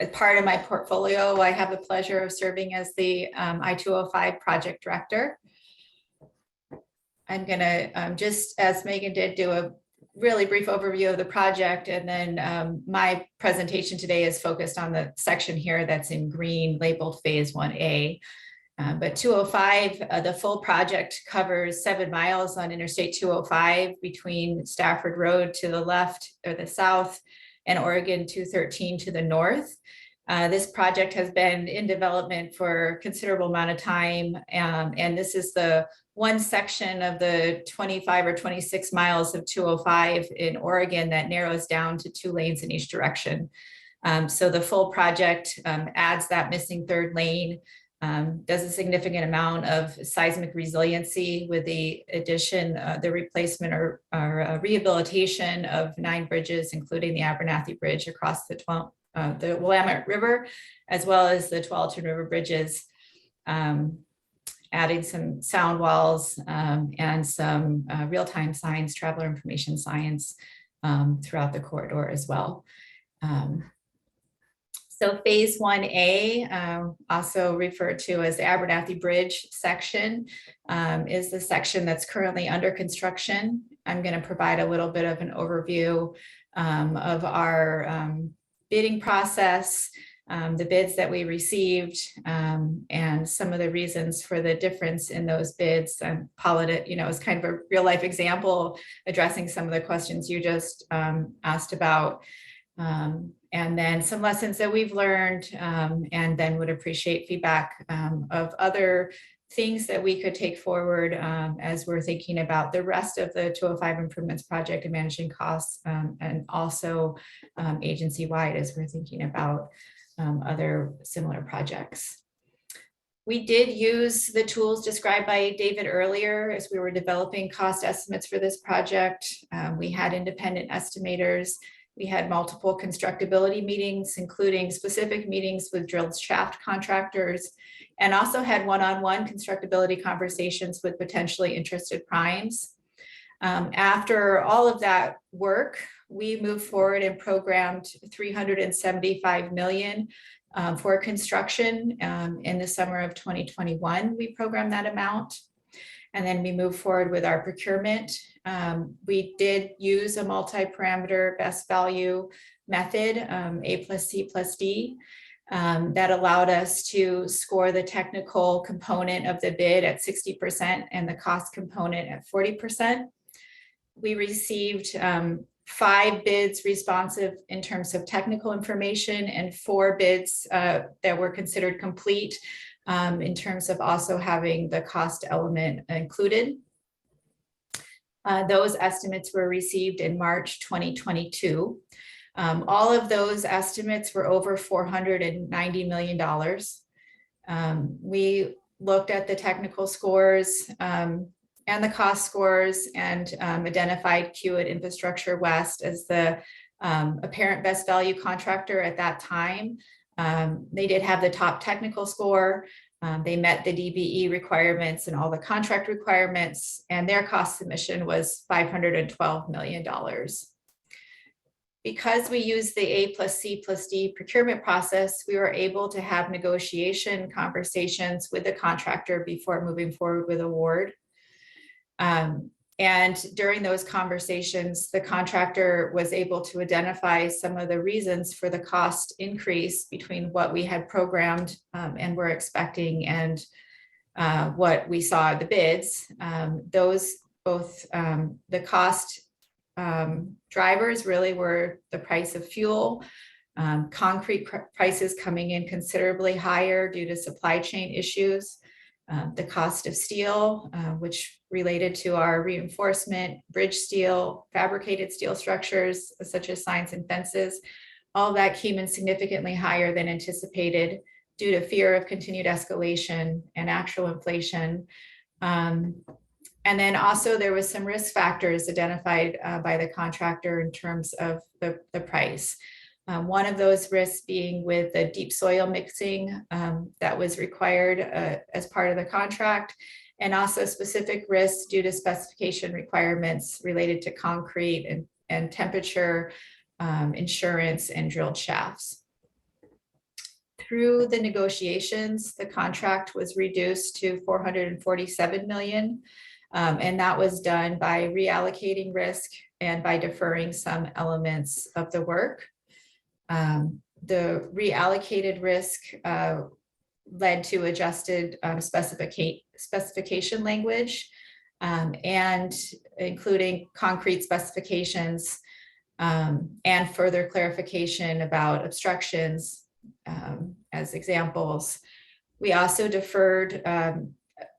S5: as part of my portfolio, I have the pleasure of serving as the I-205 Project Director. I'm gonna, just as Megan did, do a really brief overview of the project, and then my presentation today is focused on the section here that's in green labeled Phase 1A. But 205, the full project covers 7 miles on Interstate 205 between Stafford Road to the left or the south and Oregon 213 to the north. This project has been in development for a considerable amount of time, and this is the one section of the 25 or 26 miles of 205 in Oregon that narrows down to 2 lanes in each direction. So the full project adds that missing 3rd lane, does a significant amount of seismic resiliency with the addition, the replacement or rehabilitation of 9 bridges, including the Abernathy Bridge across the Willamette River, as well as the Tualatin River bridges. adding some sound walls and some real-time signs, traveler information signs throughout the corridor as well. So phase 1A, also referred to as the Abernathy Bridge section, is the section that's currently under construction. I'm going to provide a little bit of an overview of our bidding process, the bids that we received, and some of the reasons for the difference in those bids. And Paula, you know, is kind of a real life example addressing some of the questions you just asked about. And then some lessons that we've learned, and then would appreciate feedback of other things that we could take forward as we're thinking about the rest of the 205 improvements project and managing costs, and also agency-wide as we're thinking about other similar projects. We did use the tools described by David earlier as we were developing cost estimates for this project. We had independent estimators. We had multiple constructability meetings, including specific meetings with drilled shaft contractors, and also had one-on-one constructability conversations with potentially interested primes. After all of that work, we moved forward and programmed $375 million for construction in the summer of 2021. We programmed that amount. And then we moved forward with our procurement. We did use a multi-parameter best value method, A plus C plus D, that allowed us to score the technical component of the bid at 60% and the cost component at 40%. We received 5 bids responsive in terms of technical information and 4 bids that were considered complete in terms of also having the cost element included. Those estimates were received in March 2022. All of those estimates were over $490 million. We looked at the technical scores and the cost scores and identified Kiewit Infrastructure West as the apparent best value contractor at that time. They did have the top technical score. They met the DBE requirements and all the contract requirements, and their cost submission was $512 million. Because we used the A plus C plus D procurement process, we were able to have negotiation conversations with the contractor before moving forward with award. And during those conversations, the contractor was able to identify some of the reasons for the cost increase between what we had programmed and were expecting and what we saw at the bids. Those both the cost drivers really were the price of fuel, concrete prices coming in considerably higher due to supply chain issues, the cost of steel, which related to our reinforcement, bridge steel, fabricated steel structures, such as signs and fences. All that came in significantly higher than anticipated due to fear of continued escalation and actual inflation. And then also there was some risk factors identified by the contractor in terms of the price. One of those risks being with the deep soil mixing that was required as part of the contract, and also specific risks due to specification requirements related to concrete and temperature, insurance, and drilled shafts. Through the negotiations, the contract was reduced to $447 million, and that was done by reallocating risk and by deferring some elements of the work. The reallocated risk led to adjusted specification language and including concrete specifications and further clarification about obstructions as examples. We also deferred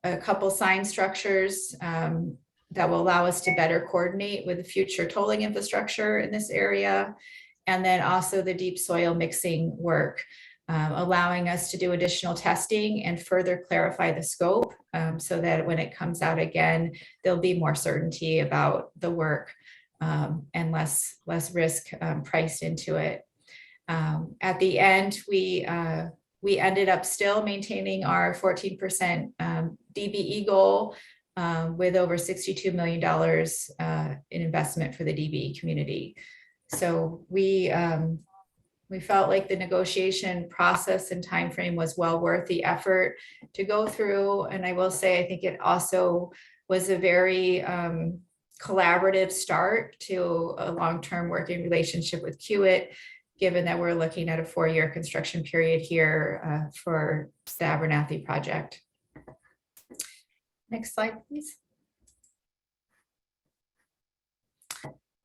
S5: a couple sign structures that will allow us to better coordinate with the future tolling infrastructure in this area. And then also the deep soil mixing work, allowing us to do additional testing and further clarify the scope so that when it comes out again, there'll be more certainty about the work and less risk priced into it. At the end, we We ended up still maintaining our 14% DBE goal with over $62 million in investment for the DBE community. So we felt like the negotiation process and timeframe was well worth the effort to go through. And I will say, I think it also was a very collaborative start to a long-term working relationship with Kiewit, given that we're looking at a 4-year construction period here for the Abernathy project. Next slide, please.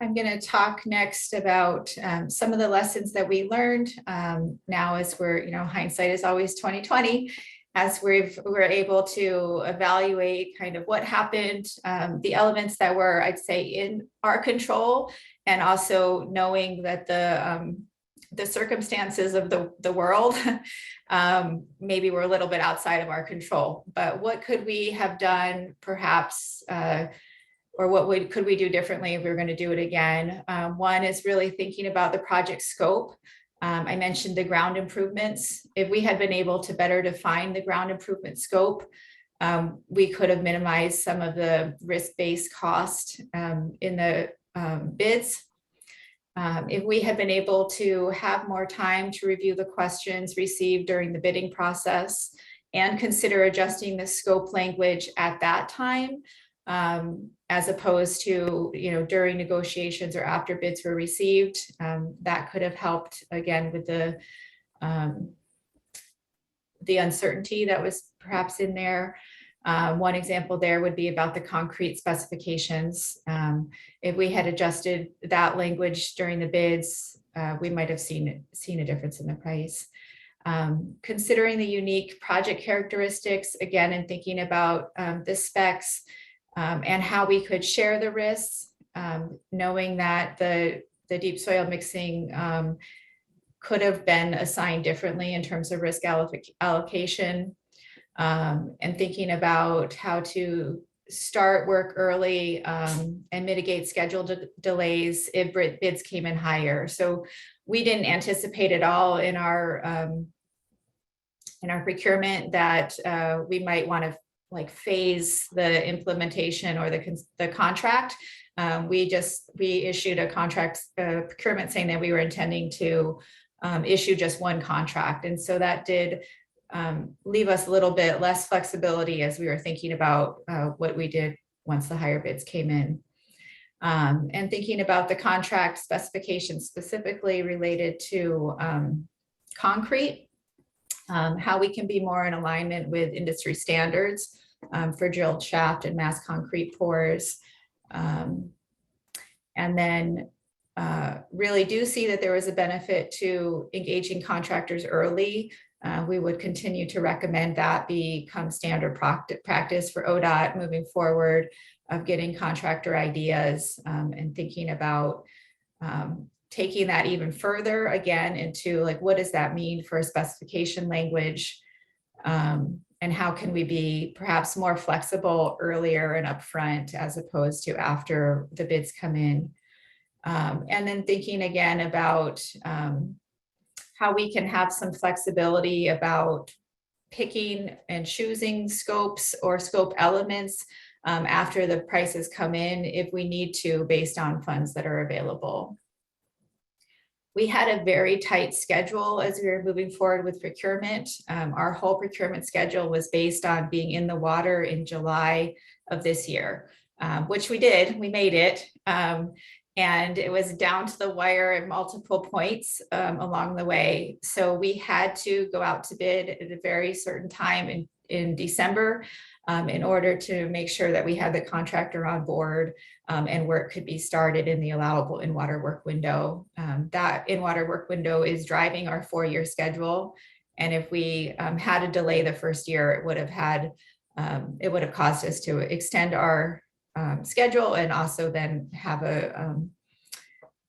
S5: I'm going to talk next about some of the lessons that we learned now, as we're, hindsight is always 2020, as we're able to evaluate kind of what happened, the elements that were, I'd say, in our control, and also knowing that the circumstances of the world maybe were a little bit outside of our control. But what could we have done perhaps, or what could we do differently if we were going to do it again? One is really thinking about the project scope. I mentioned the ground improvements. If we had been able to better define the ground improvement scope, we could have minimized some of the risk-based cost in the bids. If we had been able to have more time to review the questions received during the bidding process and consider adjusting the scope language at that time, as opposed to, during negotiations or after bids were received, that could have helped again with the uncertainty that was perhaps in there. One example there would be about the concrete specifications. If we had adjusted that language during the bids, we might have seen a difference in the price. Considering the unique project characteristics, again, and thinking about the specs and how we could share the risks, knowing that the deep soil mixing could have been assigned differently in terms of risk allocation. And thinking about how to start work early and mitigate schedule delays if bids came in higher. So we didn't anticipate at all in our procurement that we might want to phase the implementation or the contract. We issued a contract procurement saying that we were intending to issue just one contract, and so that did leave us a little bit less flexibility as we were thinking about what we did once the higher bids came in. And thinking about the contract specifications specifically related to concrete, how we can be more in alignment with industry standards for drilled shaft and mass concrete pours. And then really do see that there was a benefit to engaging contractors early. We would continue to recommend that become standard practice for ODOT moving forward, of getting contractor ideas and thinking about taking that even further again into what does that mean for a specification language, and how can we be perhaps more flexible earlier and upfront as opposed to after the bids come in. And then thinking again about how we can have some flexibility about picking and choosing scopes or scope elements after the prices come in if we need to, based on funds that are available. We had a very tight schedule as we were moving forward with procurement. Our whole procurement schedule was based on being in the water in July of this year, which we did. We made it. And it was down to the wire at multiple points along the way. So we had to go out to bid at a very certain time in December in order to make sure that we had the contractor on board and work could be started in the allowable in-water work window. That in-water work window is driving our 4-year schedule. And if we had a delay the first year, it would have caused us to extend our schedule and also then have a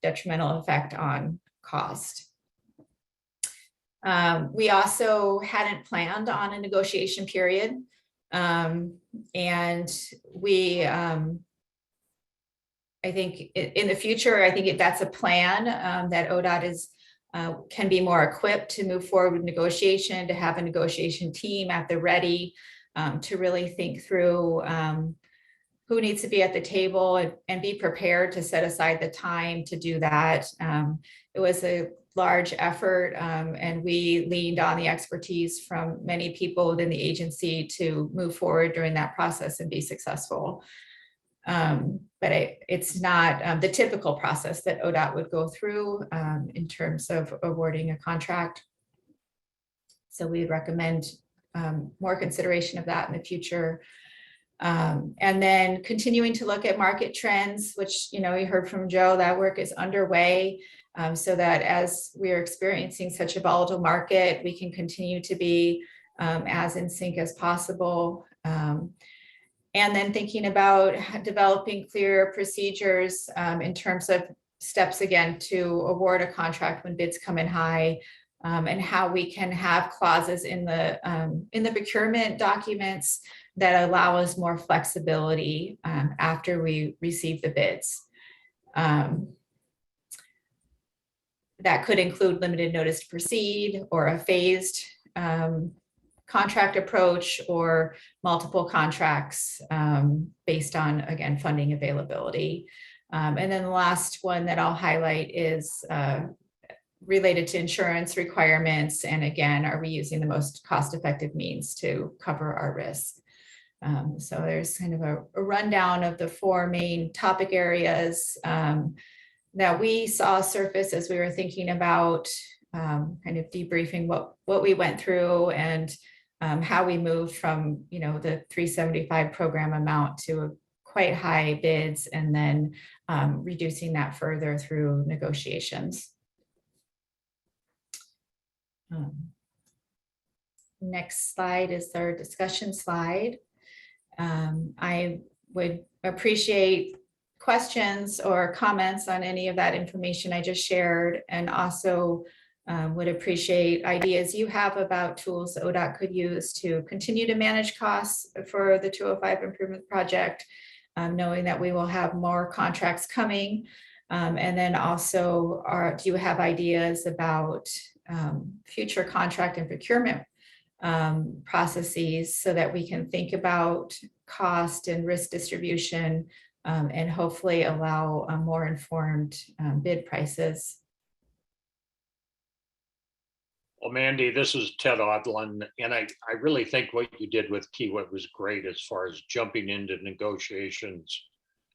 S5: detrimental effect on cost. We also hadn't planned on a negotiation period. And we, I think in the future, I think that's a plan that ODOT is can be more equipped to move forward with negotiation, to have a negotiation team at the ready, to really think through who needs to be at the table and be prepared to set aside the time to do that. It was a large effort, and we leaned on the expertise from many people within the agency to move forward during that process and be successful. But it's not the typical process that ODOT would go through in terms of awarding a contract. So we recommend more consideration of that in the future. And then continuing to look at market trends, which, you heard from Joe, that work is underway, so that as we are experiencing such a volatile market, we can continue to be as in sync as possible. And then thinking about developing clear procedures in terms of steps, again, to award a contract when bids come in high, and how we can have clauses in the procurement documents that allow us more flexibility after we receive the bids. That could include limited notice to proceed, or a phased contract approach, or multiple contracts based on, again, funding availability. And then the last one that I'll highlight is related to insurance requirements. And again, are we using the most cost-effective means to cover our risk? So there's kind of a rundown of the 4 main topic areas that we saw surface as we were thinking about kind of debriefing what we went through, and how we moved from, the 375 program amount to quite high bids, and then reducing that further through negotiations. Next slide is our discussion slide. I would appreciate questions or comments on any of that information I just shared, and also would appreciate ideas you have about tools ODOT could use to continue to manage costs for the 205 improvement project, knowing that we will have more contracts coming. And then also, do you have ideas about future contract and procurement processes, so that we can think about cost and risk distribution, and hopefully allow more informed bid prices.
S9: Well, Mandy, this is Ted Odlin, and I really think what you did with Kiewit was great, as far as jumping into negotiations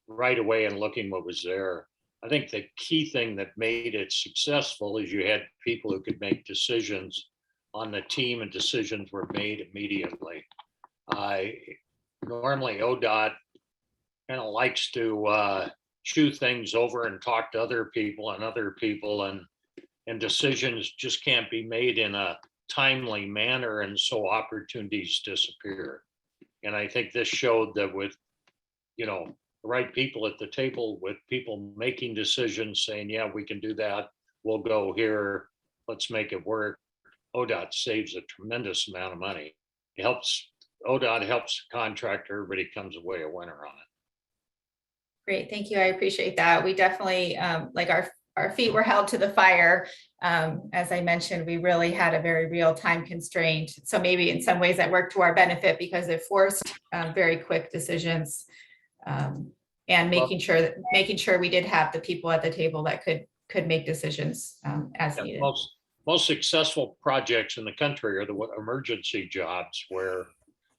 S9: right away and looking what was there. I think the key thing that made it successful is you had people who could make decisions on the team, and decisions were made immediately. Normally ODOT kind of likes to chew things over and talk to other people, and decisions just can't be made in a timely manner, and so opportunities disappear. And I think this showed that with, the right people at the table, with people making decisions, saying, yeah, we can do that, we'll go here, let's make it work. ODOT saves a tremendous amount of money. ODOT helps the contractor, everybody comes away a winner on it.
S5: Great, thank you. I appreciate that. We definitely, like our feet were held to the fire. As I mentioned, we really had a very real time constraint. So maybe in some ways that worked to our benefit, because it forced very quick decisions, and making sure we did have the people at the table that could make decisions as needed.
S9: Most successful projects in the country are the emergency jobs, where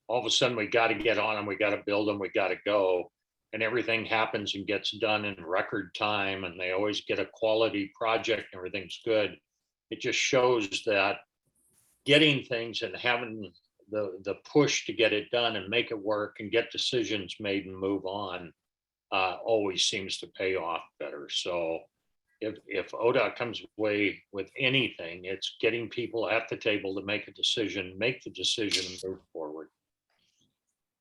S9: all of a sudden we got to get on them, we got to build them, we got to go, and everything happens and gets done in record time, and they always get a quality project and everything's good. It just shows that getting things and having the push to get it done and make it work and get decisions made and move on always seems to pay off better. So if ODOT comes away with anything, it's getting people at the table to make the decision and move forward.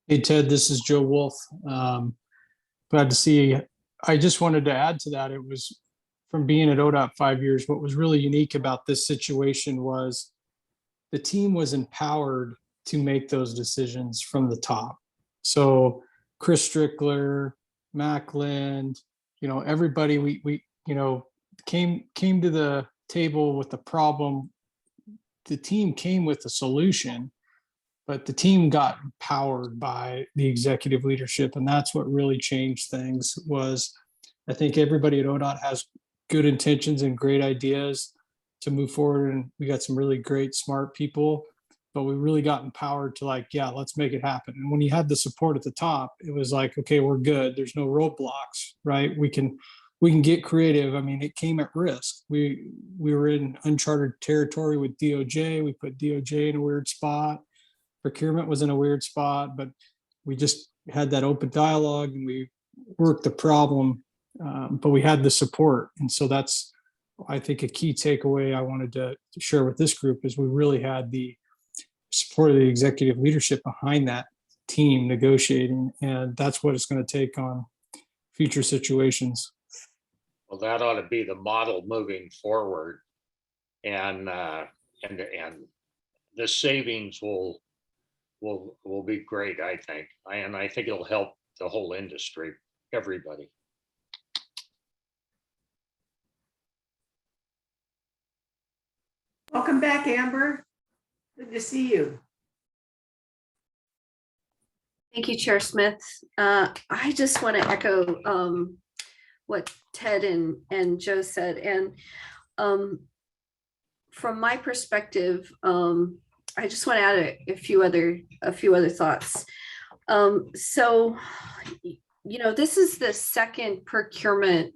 S11: Hey, Ted, this is Joe Wolf. Glad to see you. I just wanted to add to that. It was from being at ODOT 5 years, what was really unique about this situation was the team was empowered to make those decisions from the top. So Chris Strickler, Macklin, everybody, we came to the table with the problem, the team came with a solution, but the team got empowered by the executive leadership. And that's what really changed things. Was I think everybody at ODOT has good intentions and great ideas to move forward. And we got some really great, smart people, but we really got empowered to like, yeah, let's make it happen. And when you had the support at the top, it was like, okay, we're good. There's no roadblocks, right? We can get creative. I mean, it came at risk. We were in uncharted territory with DOJ. We put DOJ in a weird spot. Procurement was in a weird spot, but we just had that open dialogue and we worked the problem, but we had the support. And so that's, I think, a key takeaway I wanted to share with this group is we really had the support of the executive leadership behind that team negotiating. And that's what it's going to take on future situations.
S9: Well, that ought to be the model moving forward. And the savings will be great, I think. And I think it'll help the whole industry, everybody.
S2: Welcome back, Amber. Good to see you.
S12: Thank you, Chair Smith. I just want to echo what Ted and Joe said. And from my perspective, I just want to add a few other thoughts. So, this is the second procurement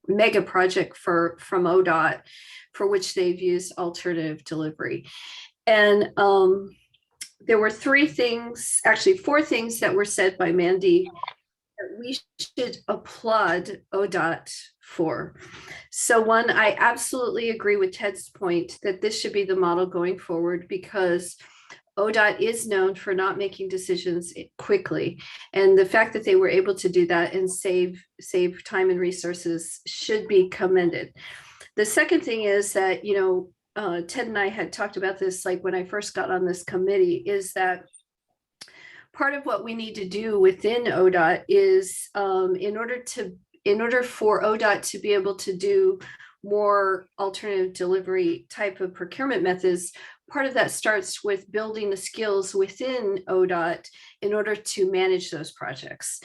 S12: mega project from ODOT for which they've used alternative delivery. And there were four things that were said by Mandy that we should applaud ODOT for. So one, I absolutely agree with Ted's point that this should be the model going forward, because ODOT is known for not making decisions quickly. And the fact that they were able to do that and save time and resources should be commended. The second thing is that, Ted and I had talked about this, like when I first got on this committee, is that part of what we need to do within ODOT is in order for ODOT to be able to do more alternative delivery type of procurement methods, part of that starts with building the skills within ODOT in order to manage those projects.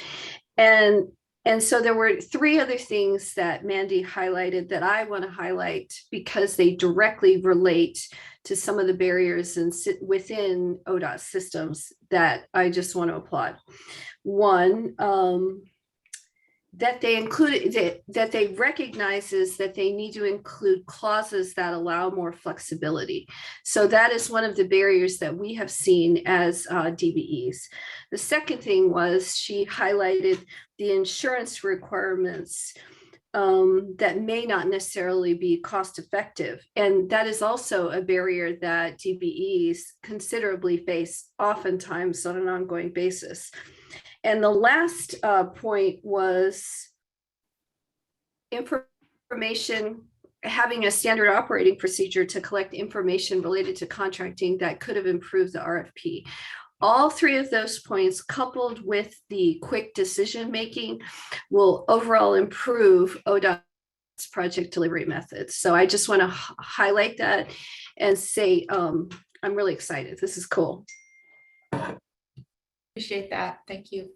S12: And so there were three other things that Mandy highlighted that I want to highlight because they directly relate to some of the barriers and sit within ODOT systems that I just want to applaud. One, that they included, that they recognizes that they need to include clauses that allow more flexibility. So that is one of the barriers that we have seen as DBEs. The second thing was she highlighted the insurance requirements that may not necessarily be cost effective. And that is also a barrier that DBEs considerably face oftentimes on an ongoing basis. And the last point was information, having a standard operating procedure to collect information related to contracting that could have improved the RFP. All three of those points, coupled with the quick decision-making, will overall improve ODOT's project delivery methods. So I just want to highlight that and say, I'm really excited. This is cool.
S5: Appreciate that. Thank you.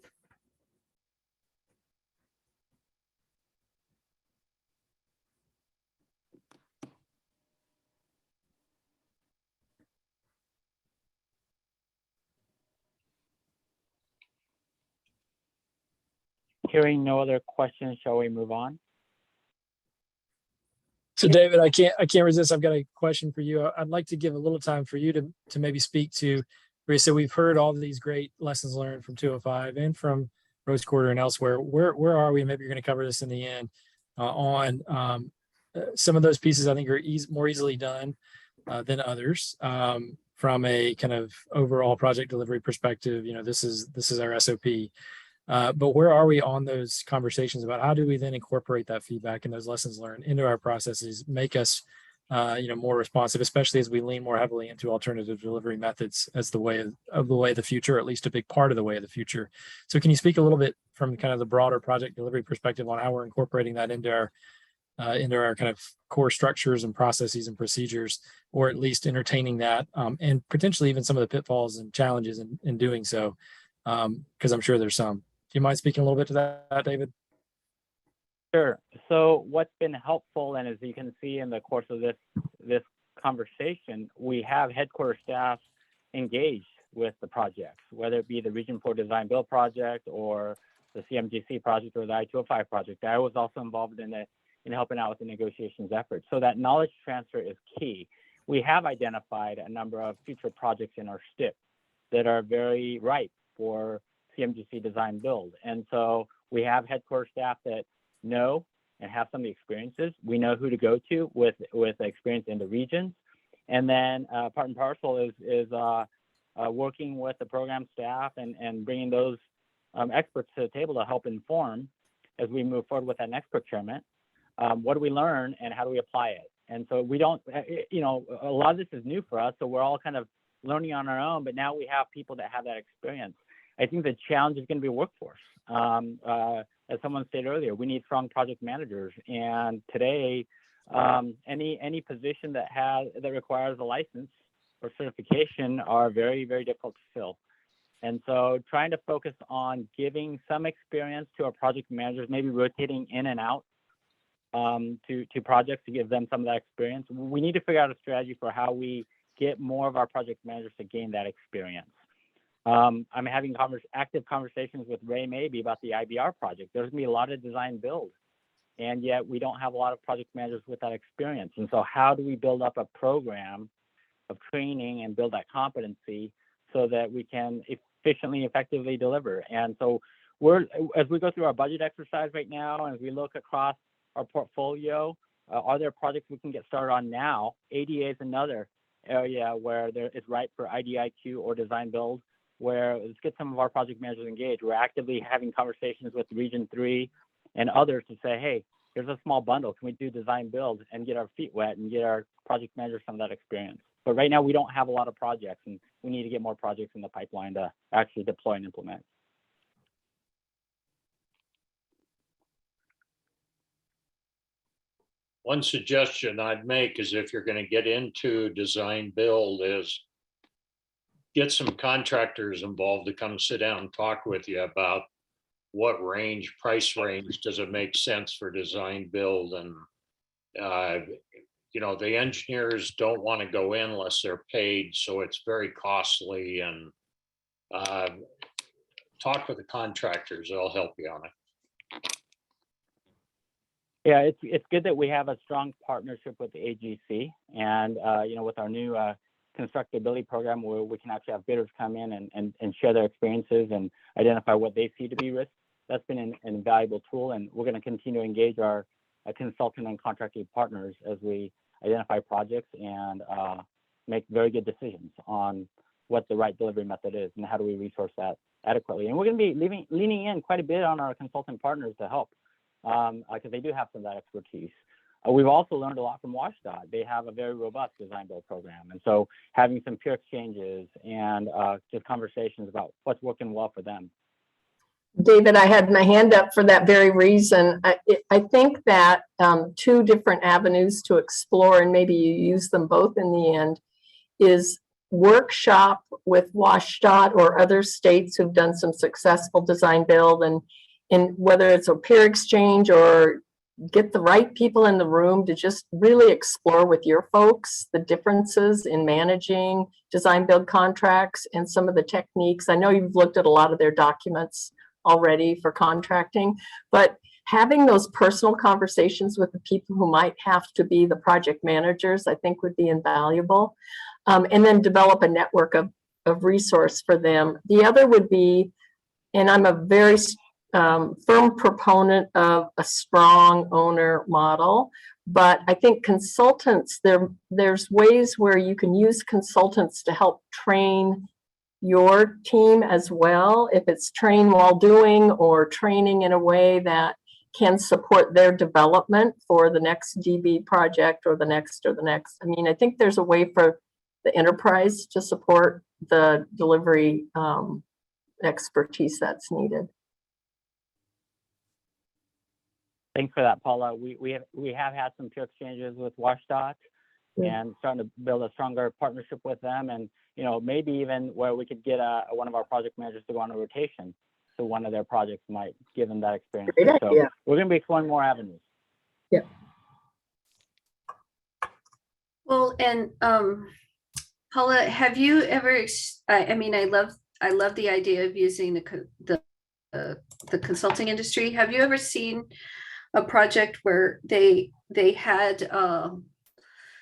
S10: Hearing no other questions, shall we move on?
S3: So David, I can't resist. I've got a question for you. I'd like to give a little time for you to maybe speak to, where you said we've heard all these great lessons learned from 205 and from Rose Quarter and elsewhere. Where are we? Maybe you're going to cover this in the end on some of those pieces. I think are more easily done than others from a kind of overall project delivery perspective. This is our SOP. But where are we on those conversations about how do we then incorporate that feedback and those lessons learned into our processes, make us more responsive, especially as we lean more heavily into alternative delivery methods as the way of the future, or at least a big part of the way of the future. So can you speak a little bit from kind of the broader project delivery perspective on how we're incorporating that into into our kind of core structures and processes and procedures, or at least entertaining that, and potentially even some of the pitfalls and challenges in doing so, because I'm sure there's some. Do you mind speaking a little bit to that, David?
S10: Sure. So what's been helpful, and as you can see in the course of this conversation, we have headquarters staff engaged with the projects, whether it be the Region 4 Design Build project or the CMGC project or the I-205 project. I was also involved in helping out with the negotiations efforts. So that knowledge transfer is key. We have identified a number of future projects in our STIP that are very ripe for CMGC Design Build. And so we have headquarters staff that know and have some of the experiences. We know who to go to with experience in the regions. And then part and parcel is working with the program staff and bringing those experts to the table to help inform as we move forward with that next procurement. What do we learn and how do we apply it? And so we don't, a lot of this is new for us. So we're all kind of learning on our own, but now we have people that have that experience. I think the challenge is going to be workforce. As someone stated earlier, we need strong project managers. And today, any position that requires a license or certification are very, very difficult to fill. And so trying to focus on giving some experience to our project managers, maybe rotating in and out to projects to give them some of that experience. We need to figure out a strategy for how we get more of our project managers to gain that experience. I'm having active conversations with Ray Maybe about the IBR project. There's gonna be a lot of design build, and yet we don't have a lot of project managers with that experience. And so how do we build up a program of training and build that competency so that we can efficiently, effectively deliver? And so as we go through our budget exercise right now, and as we look across our portfolio, are there projects we can get started on now? ADA is another area where it's ripe for IDIQ or design build, where let's get some of our project managers engaged. We're actively having conversations with Region 3 and others to say, hey, here's a small bundle. Can we do design build and get our feet wet and get our project managers some of that experience? But right now we don't have a lot of projects, and we need to get more projects in the pipeline to actually deploy and implement.
S9: One suggestion I'd make is, if you're going to get into design build, is get some contractors involved to come sit down and talk with you about what price range does it make sense for design build. And the engineers don't want to go in unless they're paid, so it's very costly. And talk with the contractors; they'll help you on it.
S10: Yeah, it's good that we have a strong partnership with the AGC, and with our new Constructability program, where we can actually have bidders come in and share their experiences and identify what they see to be risks. That's been an invaluable tool, and we're going to continue to engage our consultant and contracting partners as we identify projects and make very good decisions on what the right delivery method is and how do we resource that adequately. And we're going to be leaning in quite a bit on our consultant partners to help, because they do have some of that expertise. We've also learned a lot from WashDOT. They have a very robust design build program. And so having some peer exchanges and just conversations about what's working well for them.
S1: David, I had my hand up for that very reason. I think that two different avenues to explore, and maybe you use them both in the end, is workshop with WashDOT or other states who've done some successful design build, and whether it's a peer exchange or get the right people in the room to just really explore with your folks the differences in managing design build contracts and some of the techniques. I know you've looked at a lot of their documents already for contracting, but having those personal conversations with the people who might have to be the project managers, I think would be invaluable. And then develop a network of resource for them. The other would be, and I'm a very firm proponent of a strong owner model, but I think consultants, there's ways where you can use consultants to help train your team as well, if it's train while doing or training in a way that can support their development for the next DB project or the next. I mean, I think there's a way for the enterprise to support the delivery expertise that's needed.
S10: Thanks for that, Paula. We have had some peer exchanges with WashDOT and starting to build a stronger partnership with them, and maybe even where we could get one of our project managers to go on a rotation, so one of their projects might give them that experience.
S1: Great
S10: So
S1: idea.
S10: we're going to be exploring more avenues.
S1: Yeah.
S12: Well, and Paula, have you ever? I mean, I love the idea of using the consulting industry. Have you ever seen a project where they had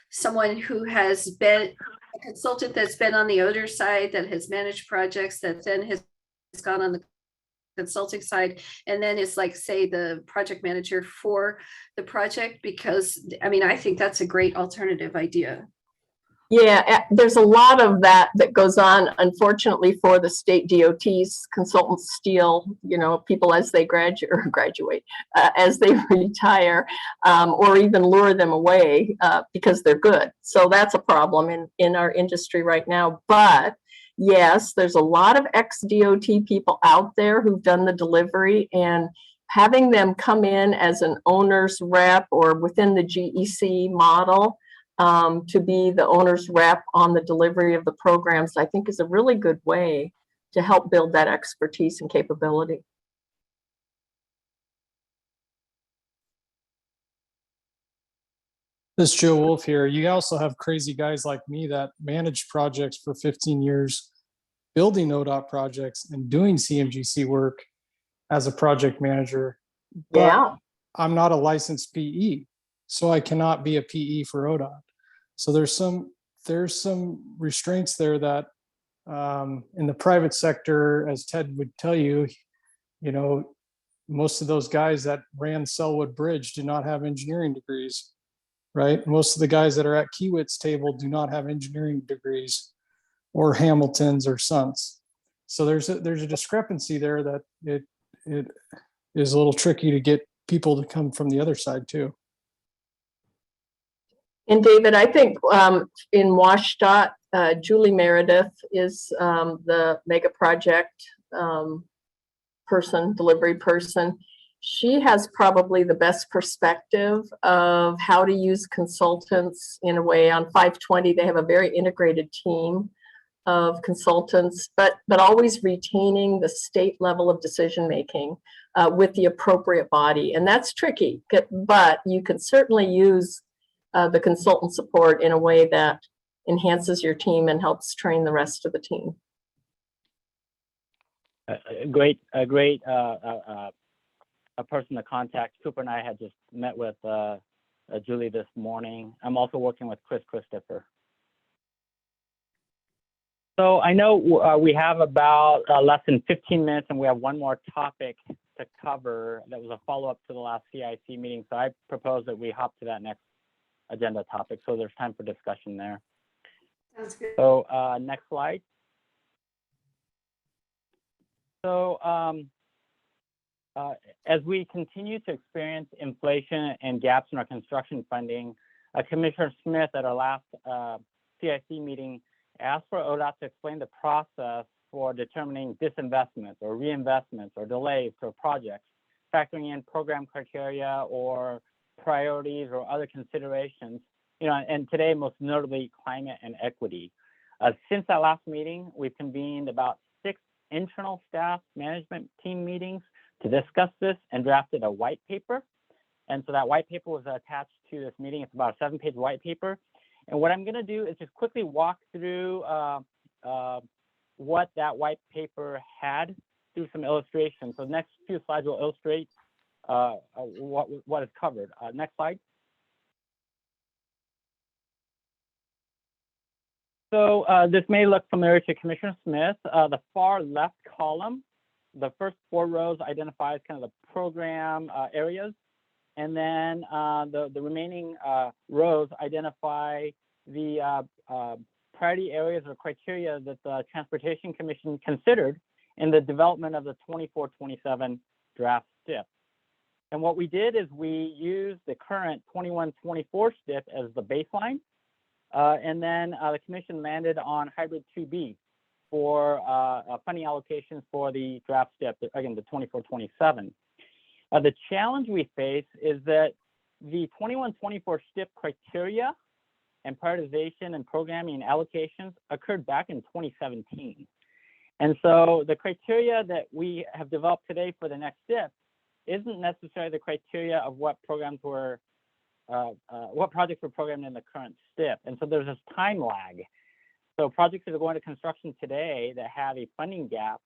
S12: someone who has been a consultant that's been on the owner side, that has managed projects, that then has gone on the consulting side, and then is like, say, the project manager for the project? Because I mean, I think that's a great alternative idea.
S1: Yeah, there's a lot of that goes on, unfortunately, for the state DOTs. Consultants steal, people as they graduate, as they retire, or even lure them away because they're good. So that's a problem in our industry right now. But yes, there's a lot of ex-DOT people out there who've done the delivery, and having them come in as an owner's rep or within the GEC model to be the owner's rep on the delivery of the programs, I think is a really good way to help build that expertise and capability.
S11: This is Joe Wolf here. You also have crazy guys like me that managed projects for 15 years, building ODOT projects and doing CMGC work as a project manager. But
S1: Yeah.
S11: I'm not a licensed PE, so I cannot be a PE for ODOT. So there's some restraints there that in the private sector, as Ted would tell you, most of those guys that ran Selwood Bridge do not have engineering degrees, right? Most of the guys that are at Kiewit's table do not have engineering degrees, or Hamilton's or Sons. So there's a discrepancy there that it is a little tricky to get people to come from the other side too.
S1: And David, I think in WashDOT, Julie Meredith is the mega project delivery person. She has probably the best perspective of how to use consultants in a way. On 520, they have a very integrated team of consultants, but always retaining the state level of decision making with the appropriate body. And that's tricky, but you can certainly use the consultant support in a way that enhances your team and helps train the rest of the team.
S10: A great person to contact. Cooper and I had just met with Julie this morning. I'm also working with Chris Christopher. So I know we have about less than 15 minutes, and we have one more topic to cover that was a follow-up to the last CIAC meeting. So I propose that we hop to that next agenda topic, so there's time for discussion there.
S2: Sounds good.
S10: So next slide. So as we continue to experience inflation and gaps in our construction funding, Commissioner Smith at our last CIC meeting asked for ODOT to explain the process for determining disinvestments or reinvestments or delays for projects, factoring in program criteria or priorities or other considerations, and today most notably climate and equity. Since that last meeting, we've convened about 6 internal staff management team meetings to discuss this and drafted a white paper. And so that white paper was attached to this meeting. It's about a 7-page white paper. And what I'm going to do is just quickly walk through what that white paper had through some illustrations. So the next few slides will illustrate what is covered. Next slide. So this may look familiar to Commissioner Smith. The far left column, the first 4 rows identifies kind of the program areas, and then the remaining rows identify the priority areas or criteria that the Transportation Commission considered in the development of the 24-27 draft STIP. And what we did is we used the current 21-24 STIP as the baseline, and then the Commission landed on Hybrid 2B for funding allocations for the draft STIP, again, the 24-27. The challenge we face is that the 21-24 STIP criteria and prioritization and programming and allocations occurred back in 2017. And so the criteria that we have developed today for the next STIP isn't necessarily the criteria of what programs were, what projects were programmed in the current STIP. And so there's this time lag. So projects that are going to construction today that have a funding gap,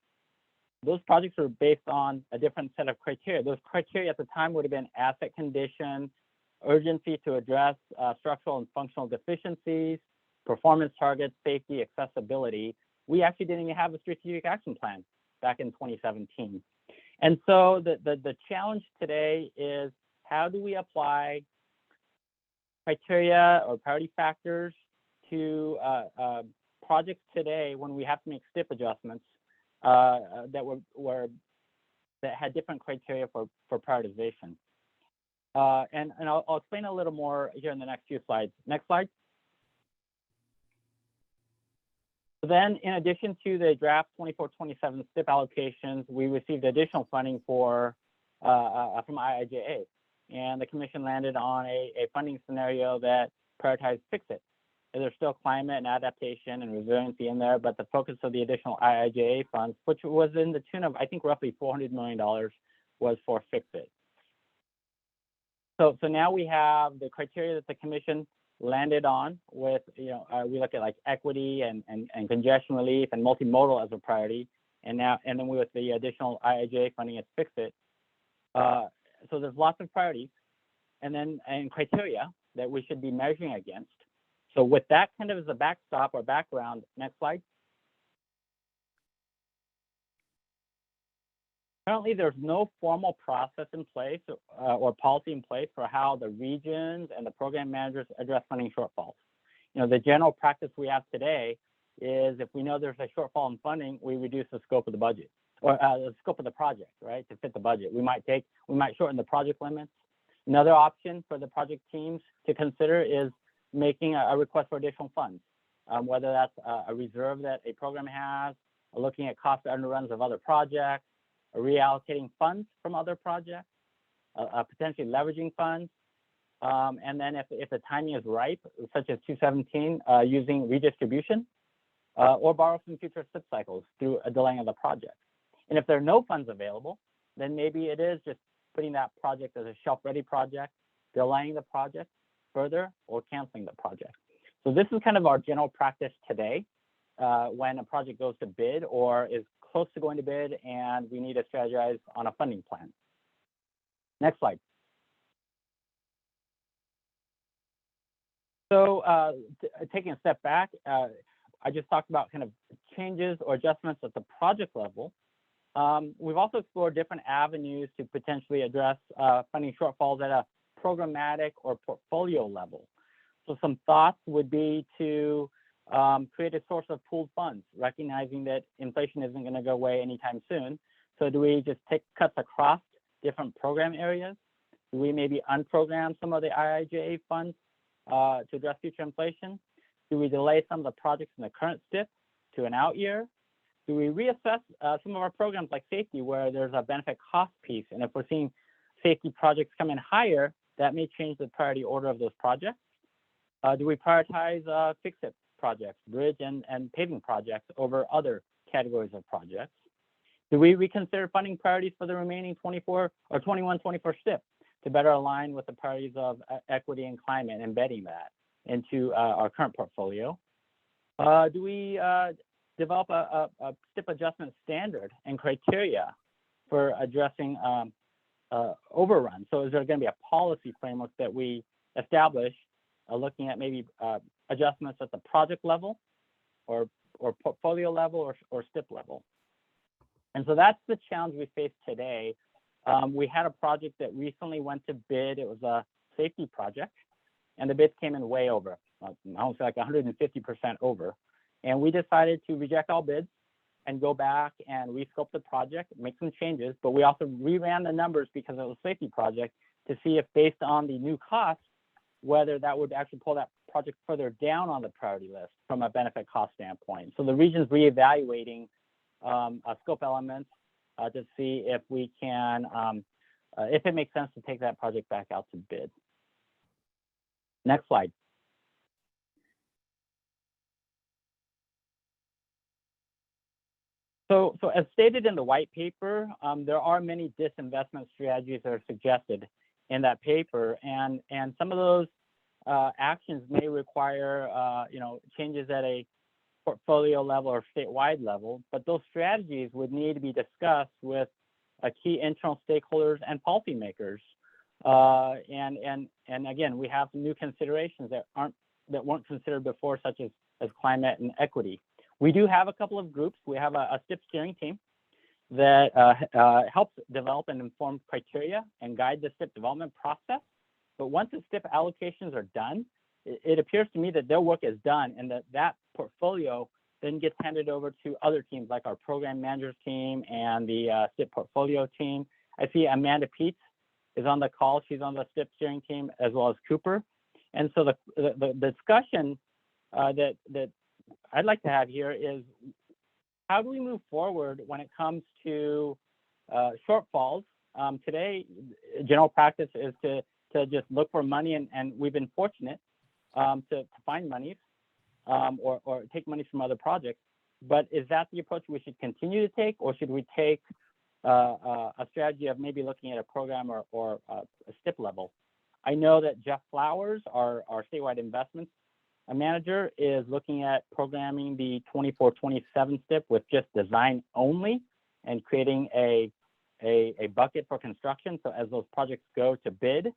S10: those projects are based on a different set of criteria. Those criteria at the time would have been asset condition, urgency to address structural and functional deficiencies, performance targets, safety, accessibility. We actually didn't even have a strategic action plan back in 2017. And so the challenge today is, how do we apply criteria or priority factors to projects today when we have to make STIP adjustments that had different criteria for prioritization. And I'll explain a little more here in the next few slides. Next slide. So then, in addition to the draft 24-27 STIP allocations, we received additional funding from IIJA, and the commission landed on a funding scenario that prioritized Fix-It. There's still climate and adaptation and resiliency in there, but the focus of the additional IIJA funds, which was in the tune of, I think, roughly $400 million, was for Fix-It. So now we have the criteria that the commission landed on with, we look at like equity and congestion relief and multimodal as a priority, and then with the additional IIJA funding at Fix-It. So there's lots of priorities and criteria that we should be measuring against. So with that kind of as a backstop or background, next slide. Currently, there's no formal process in place or policy in place for how the regions and the program managers address funding shortfalls. The general practice we have today is, if we know there's a shortfall in funding, we reduce the scope of the budget or the scope of the project, right, to fit the budget. We might shorten the project limits. Another option for the project teams to consider is making a request for additional funds, whether that's a reserve that a program has, or looking at cost underruns of other projects, or reallocating funds from other projects, potentially leveraging funds, and then if the timing is ripe, such as 217, using redistribution, or borrow from future SIP cycles through a delaying of the project. And if there are no funds available, then maybe it is just putting that project as a shelf-ready project, delaying the project further, or canceling the project. So this is kind of our general practice today when a project goes to bid or is close to going to bid and we need to strategize on a funding plan. Next slide. So taking a step back, I just talked about kind of changes or adjustments at the project level. We've also explored different avenues to potentially address funding shortfalls at a programmatic or portfolio level. So some thoughts would be to create a source of pooled funds, recognizing that inflation isn't going to go away anytime soon. So do we just take cuts across different program areas? Do we maybe unprogram some of the IIJA funds to address future inflation? Do we delay some of the projects in the current STIP to an out year? Do we reassess some of our programs like safety, where there's a benefit cost piece? And if we're seeing safety projects come in higher, that may change the priority order of those projects. Do we prioritize Fix-It projects, bridge and paving projects over other categories of projects? Do we reconsider funding priorities for the remaining 24 or 21-24 STIP to better align with the priorities of equity and climate, embedding that into our current portfolio? Do we develop a STIP adjustment standard and criteria for addressing overrun? So is there going to be a policy framework that we establish looking at maybe adjustments at the project level or portfolio level or STIP level? And so that's the challenge we face today. We had a project that recently went to bid. It was a safety project, and the bids came in way over, I would say like 150% over. And we decided to reject all bids and go back and rescope the project, make some changes, but we also reran the numbers because it was a safety project to see if, based on the new costs, whether that would actually pull that project further down on the priority list from a benefit cost standpoint. So the region's reevaluating scope elements to see if we can if it makes sense to take that project back out to bid. Next slide. So as stated in the white paper, there are many disinvestment strategies that are suggested in that paper, and some of those actions may require changes at a portfolio level or statewide level, but those strategies would need to be discussed with key internal stakeholders and policymakers. And again, we have new considerations that weren't considered before, such as climate and equity. We do have a couple of groups. We have a STIP steering team that helps develop and inform criteria and guide the STIP development process. But once the STIP allocations are done, it appears to me that their work is done, and that portfolio then gets handed over to other teams like our program managers team and the STIP portfolio team. I see Amanda Peets is on the call. She's on the STIP steering team, as well as Cooper. And so the discussion that I'd like to have here is, how do we move forward when it comes to shortfalls? Today, general practice is to just look for money, and we've been fortunate to find monies or take money from other projects. But is that the approach we should continue to take, or should we take a strategy of maybe looking at a program or a STIP level? I know that Jeff Flowers, our statewide investments manager, is looking at programming the 24-27 STIP with just design only and creating a bucket for construction. So as those projects go to bid,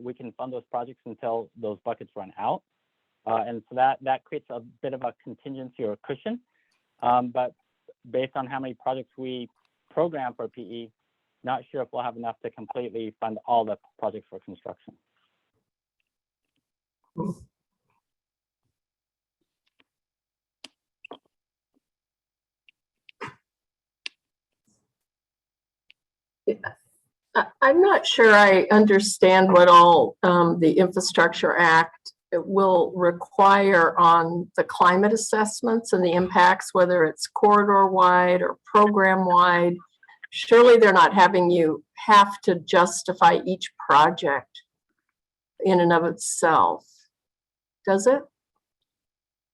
S10: we can fund those projects until those buckets run out. And so that creates a bit of a contingency or a cushion. But based on how many projects we program for PE, not sure if we'll have enough to completely fund all the projects for construction.
S1: I'm not sure I understand what all the Infrastructure Act will require on the climate assessments and the impacts, whether it's corridor-wide or program-wide. Surely they're not having you have to justify each project in and of itself, does it?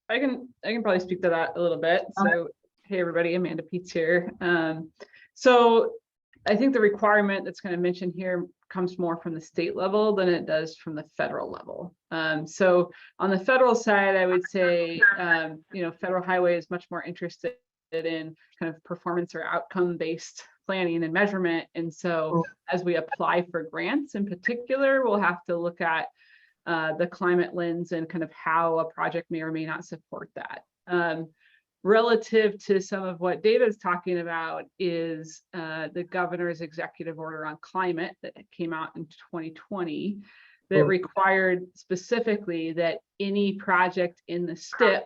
S13: I can probably speak to that a little bit. So, hey everybody, Amanda Peets here. So I think the requirement that's kind of mentioned here comes more from the state level than it does from the federal level. So on the federal side, I would say, federal highway is much more interested in kind of performance or outcome-based planning and measurement. And so as we apply for grants in particular, we'll have to look at the climate lens and kind of how a project may or may not support that. Relative to some of what David's talking about is the governor's executive order on climate that came out in 2020 that required specifically that any project in the STIP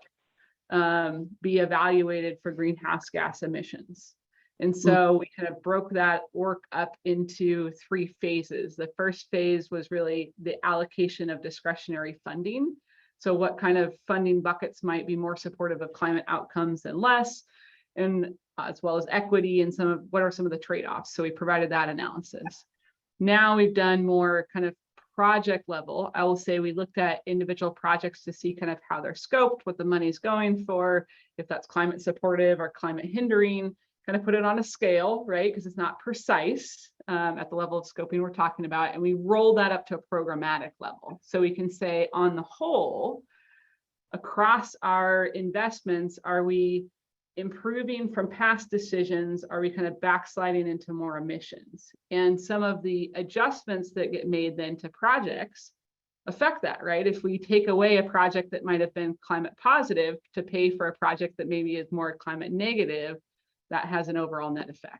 S13: be evaluated for greenhouse gas emissions. And so we kind of broke that work up into 3 phases. The first phase was really the allocation of discretionary funding. So what kind of funding buckets might be more supportive of climate outcomes than less, and as well as equity and what are some of the trade-offs. So we provided that analysis. Now we've done more kind of project level. I will say we looked at individual projects to see kind of how they're scoped, what the money is going for, if that's climate supportive or climate hindering, kind of put it on a scale, right? Because it's not precise at the level of scoping we're talking about. And we roll that up to a programmatic level. So we can say on the whole, across our investments, are we improving from past decisions? Are we kind of backsliding into more emissions? And some of the adjustments that get made then to projects affect that, right? If we take away a project that might have been climate positive to pay for a project that maybe is more climate negative, that has an overall net effect.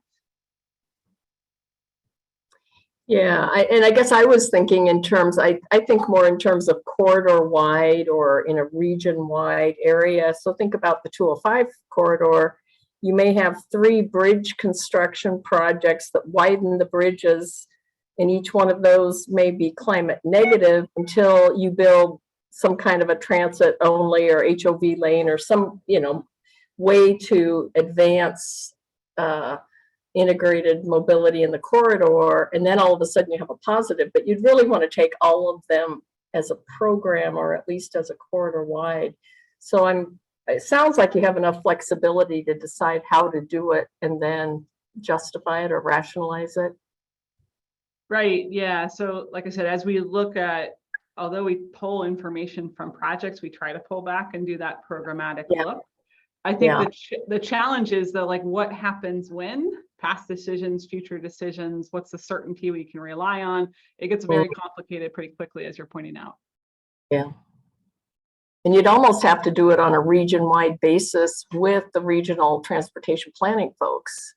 S1: Yeah, and I guess I was thinking in terms, I think more in terms of corridor wide or in a region wide area. So think about the 205 corridor. You may have 3 bridge construction projects that widen the bridges, and each one of those may be climate negative until you build some kind of a transit only or HOV lane or some, way to advance integrated mobility in the corridor, and then all of a sudden you have a positive, but you'd really want to take all of them as a program or at least as a corridor wide. So it sounds like you have enough flexibility to decide how to do it and then justify it or rationalize it.
S13: Right, yeah. So like I said, as we look at, although we pull information from projects, we try to pull back and do that programmatic look. I think the challenge is though, like what happens when past decisions, future decisions, what's the certainty we can rely on? It gets very complicated pretty quickly, as you're pointing out.
S1: Yeah. And you'd almost have to do it on a region-wide basis with the regional transportation planning folks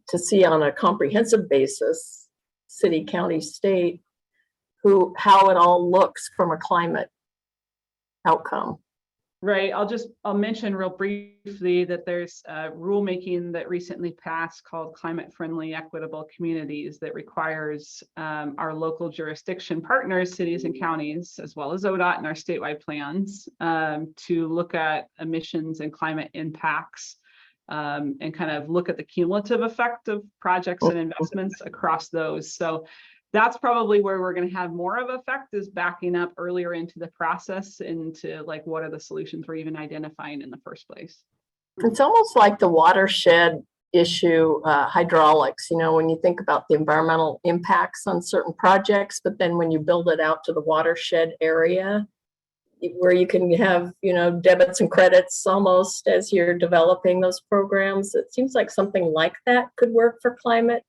S1: to see on a comprehensive basis, city, county, state, how it all looks from a climate outcome.
S13: Right. I'll mention real briefly that there's rulemaking that recently passed called Climate Friendly Equitable Communities that requires our local jurisdiction partners, cities and counties, as well as ODOT and our statewide plans to look at emissions and climate impacts and kind of look at the cumulative effect of projects and investments across those. So that's probably where we're going to have more of effect, is backing up earlier into the process into like what are the solutions we're even identifying in the first place.
S1: It's almost like the watershed issue, hydraulics, you know, when you think about the environmental impacts on certain projects, but then when you build it out to the watershed area where you can have, you know, debits and credits almost as you're developing those programs, it seems like something like that could work for climate.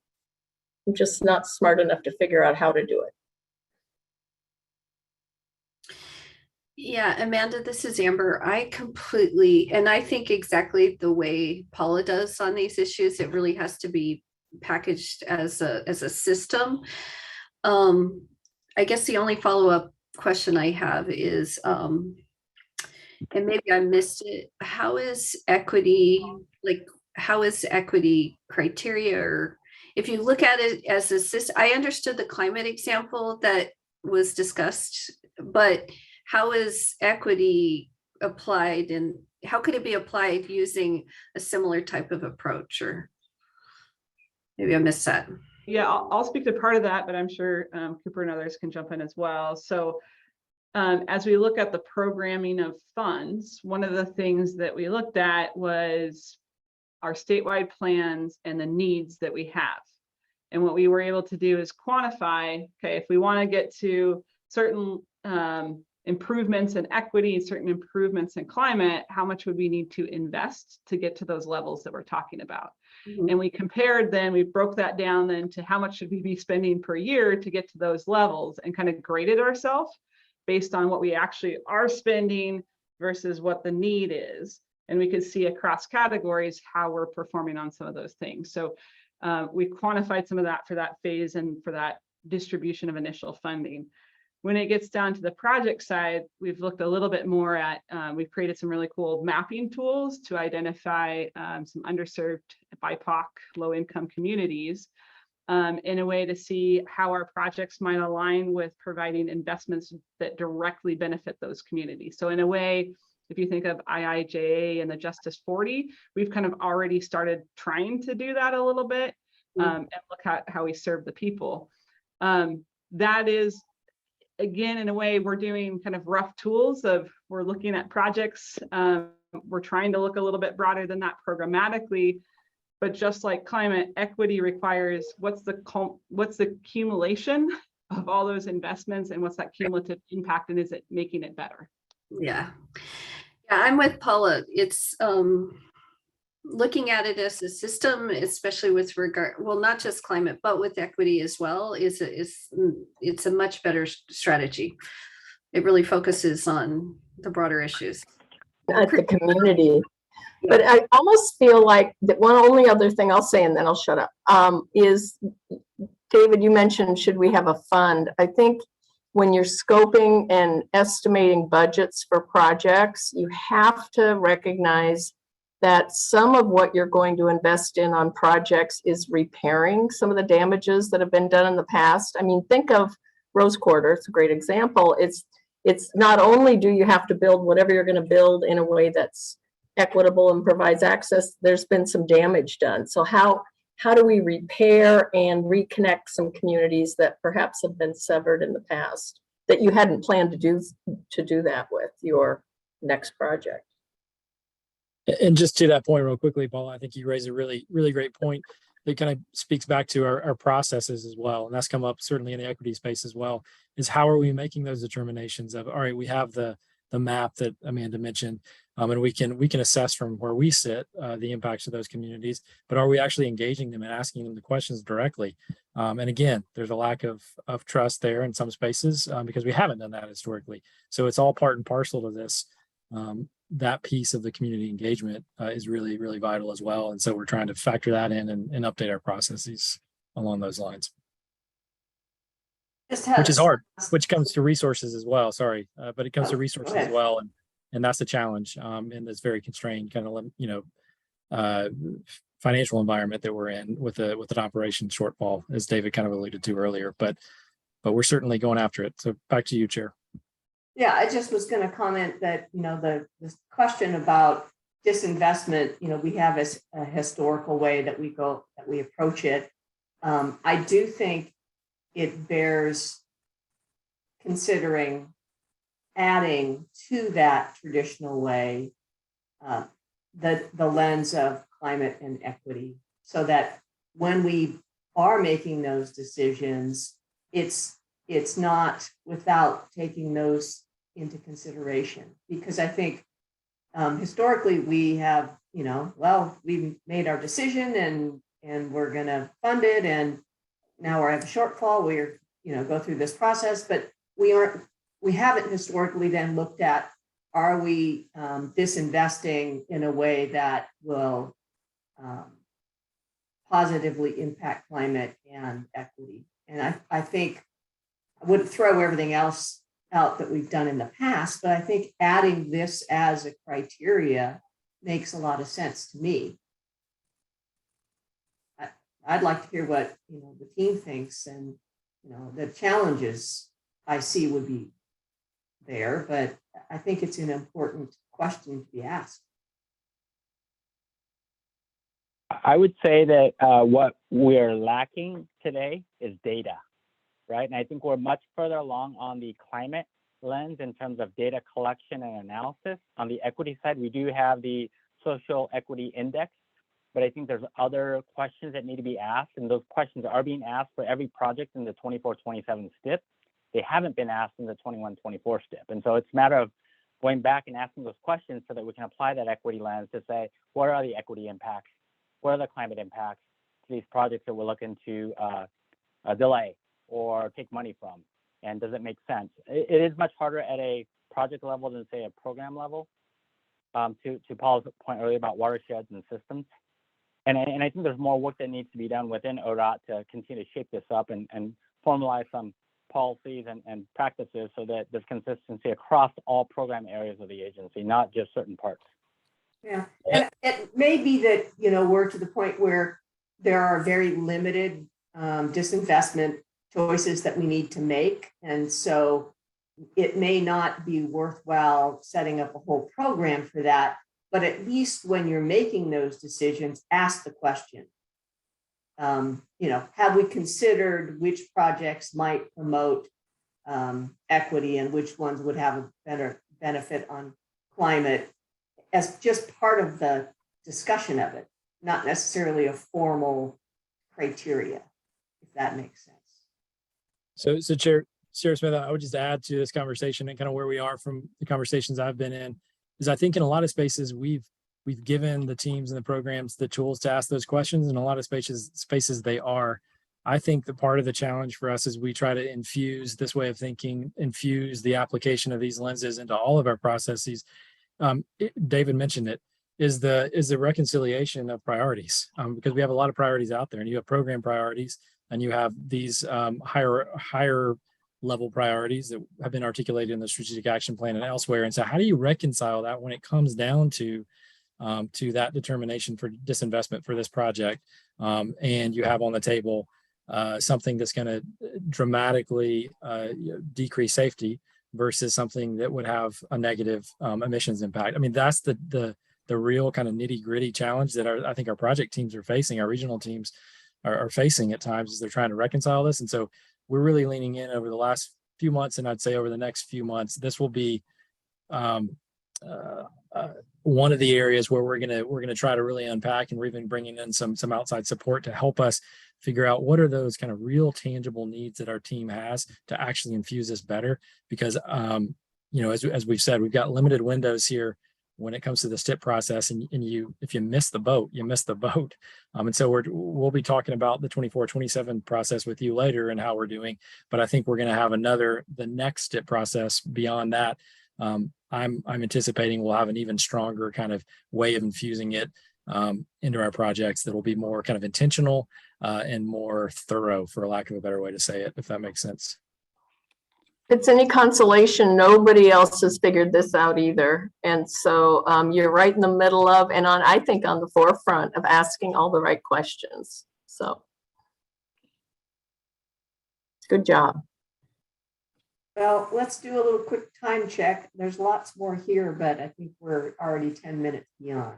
S1: I'm just not smart enough to figure out how to do it.
S12: Yeah, Amanda, this is Amber. I completely, and I think exactly the way Paula does on these issues, it really has to be packaged as a system. I guess the only follow-up question I have is, and maybe I missed it, how is equity criteria, or if you look at it as a system? I understood the climate example that was discussed, but how is equity applied, and how could it be applied using a similar type of approach? Or maybe I missed that.
S13: Yeah, I'll speak to part of that, but I'm sure Cooper and others can jump in as well. So as we look at the programming of funds, one of the things that we looked at was our statewide plans and the needs that we have. And what we were able to do is quantify, okay, if we want to get to certain improvements in equity, certain improvements in climate, how much would we need to invest to get to those levels that we're talking about? And we compared, then we broke that down then to how much should we be spending per year to get to those levels, and kind of graded ourselves based on what we actually are spending versus what the need is. And we could see across categories how we're performing on some of those things. So we quantified some of that for that phase and for that distribution of initial funding. When it gets down to the project side, we've looked a little bit more at, we've created some really cool mapping tools to identify some underserved BIPOC low-income communities in a way to see how our projects might align with providing investments that directly benefit those communities. So in a way, if you think of IIJA and the Justice 40, we've kind of already started trying to do that a little bit and look at how we serve the people. That is, again, in a way, we're doing kind of rough tools of, we're looking at projects. We're trying to look a little bit broader than that programmatically, but just like climate, equity requires what's the accumulation of all those investments, and what's that cumulative impact, and is it making it better?
S12: Yeah, I'm with Paula. It's looking at it as a system, especially with regard, well, not just climate, but with equity as well, it's a much better strategy. It really focuses on the broader issues.
S1: At the community. But I almost feel like that one only other thing I'll say, and then I'll shut up, is, David, you mentioned, should we have a fund? I think when you're scoping and estimating budgets for projects, you have to recognize that some of what you're going to invest in on projects is repairing some of the damages that have been done in the past. I mean, think of Rose Quarter, it's a great example. It's not only do you have to build whatever you're going to build in a way that's equitable and provides access, there's been some damage done. So how how do we repair and reconnect some communities that perhaps have been severed in the past that you hadn't planned to do that with your next project?
S3: And just to that point real quickly, Paul, I think you raised a really, really great point that kind of speaks back to our processes as well. And that's come up certainly in the equity space as well, is how are we making those determinations of, all right, we have the map that Amanda mentioned, and we can assess from where we sit the impacts of those communities, but are we actually engaging them and asking them the questions directly? And again, there's a lack of trust there in some spaces because we haven't done that historically. So it's all part and parcel to this. That piece of the community engagement is really, really vital as well. And so we're trying to factor that in and update our processes along those lines. Which is hard, which comes to resources as well. Sorry, but it comes to resources as well, and that's the challenge in this very constrained kind of financial environment that we're in with an operation shortfall, as David kind of alluded to earlier. But we're certainly going after it. So back to you, Chair.
S2: Yeah, I just was going to comment that the question about disinvestment, we have a historical way that we approach it. I do think it bears considering adding to that traditional way the lens of climate and equity, so that when we are making those decisions, it's not without taking those into consideration. Because I think historically we have, we've made our decision and we're going to fund it, and now we have a shortfall. We're, go through this process, but we haven't historically then looked at, are we disinvesting in a way that will positively impact climate and equity? And I think I wouldn't throw everything else out that we've done in the past, but I think adding this as a criteria makes a lot of sense to me. I'd like to hear what the team thinks, and the challenges I see would be there, but I think it's an important question to be asked.
S10: I would say that what we're lacking today is data, right? And I think we're much further along on the climate lens in terms of data collection and analysis. On the equity side, we do have the social equity index, but I think there's other questions that need to be asked, and those questions are being asked for every project in the 24-27 STIP. They haven't been asked in the 21-24 STIP. And so it's a matter of going back and asking those questions so that we can apply that equity lens to say, what are the equity impacts? What are the climate impacts to these projects that we're looking to delay or take money from? And does it make sense? It is much harder at a project level than, say, a program level. To Paul's point earlier about watersheds and systems. And I think there's more work that needs to be done within ODOT to continue to shape this up and formalize some policies and practices so that there's consistency across all program areas of the agency, not just certain parts.
S2: Yeah, and it may be that, we're to the point where there are very limited disinvestment choices that we need to make. And so it may not be worthwhile setting up a whole program for that, but at least when you're making those decisions, ask the question, have we considered which projects might promote equity and which ones would have a better benefit on climate, as just part of the discussion of it, not necessarily a formal criteria, if that makes sense.
S3: So Chair Smith, I would just add to this conversation and kind of where we are from the conversations I've been in, is I think in a lot of spaces we've given the teams and the programs the tools to ask those questions. In a lot of spaces they are. I think the part of the challenge for us is we try to infuse this way of thinking, infuse the application of these lenses into all of our processes. David mentioned it, is the reconciliation of priorities, because we have a lot of priorities out there, and you have program priorities and you have these higher level priorities that have been articulated in the strategic action plan and elsewhere. And so how do you reconcile that when it comes down to that determination for disinvestment for this project? And you have on the table something that's going to dramatically decrease safety versus something that would have a negative emissions impact. I mean, that's the the real kind of nitty gritty challenge that I think our project teams are facing, our regional teams are facing at times as they're trying to reconcile this. And so we're really leaning in over the last few months, and I'd say over the next few months, this will be one of the areas where we're gonna try to really unpack, and we're even bringing in some outside support to help us figure out what are those kind of real tangible needs that our team has to actually infuse this better. Because as we've said, we've got limited windows here when it comes to the STIP process, and if you miss the boat, you miss the boat. And so we'll be talking about the 24-27 process with you later and how we're doing. But I think we're going to have the next STIP process beyond that. I'm anticipating we'll have an even stronger kind of way of infusing it into our projects that will be more kind of intentional and more thorough, for lack of a better way to say it, if that makes sense.
S1: If it's any consolation, nobody else has figured this out either. And so you're right in the middle of, and I think on the forefront of asking all the right questions. So good job.
S2: Well, let's do a little quick time check. There's lots more here, but I think we're already 10 minutes beyond.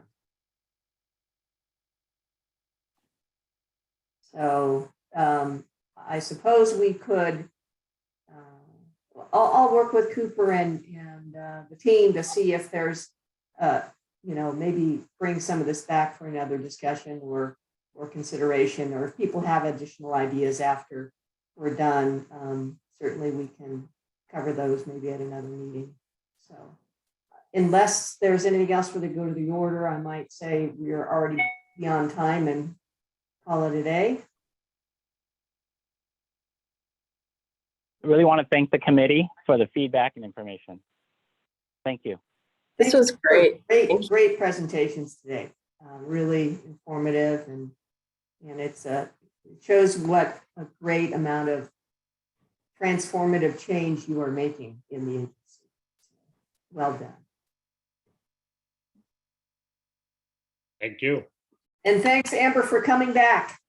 S2: So I suppose we could, I'll work with Cooper and the team to see if there's, maybe bring some of this back for another discussion or consideration, or if people have additional ideas after we're done, certainly we can cover those maybe at another meeting. So unless there's anything else for the go to the order, I might say we're already beyond time and call it a day.
S10: I really want to thank the committee for the feedback and information. Thank you.
S1: This was great.
S2: Great presentations today. Really informative, and it shows what a great amount of transformative change you are making in the agency. Well done.
S9: Thank you.
S2: And thanks, Amber, for coming back.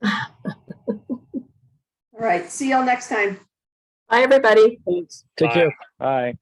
S2: All right, see y'all next time.
S1: Bye, everybody.
S3: Take care.
S10: Bye.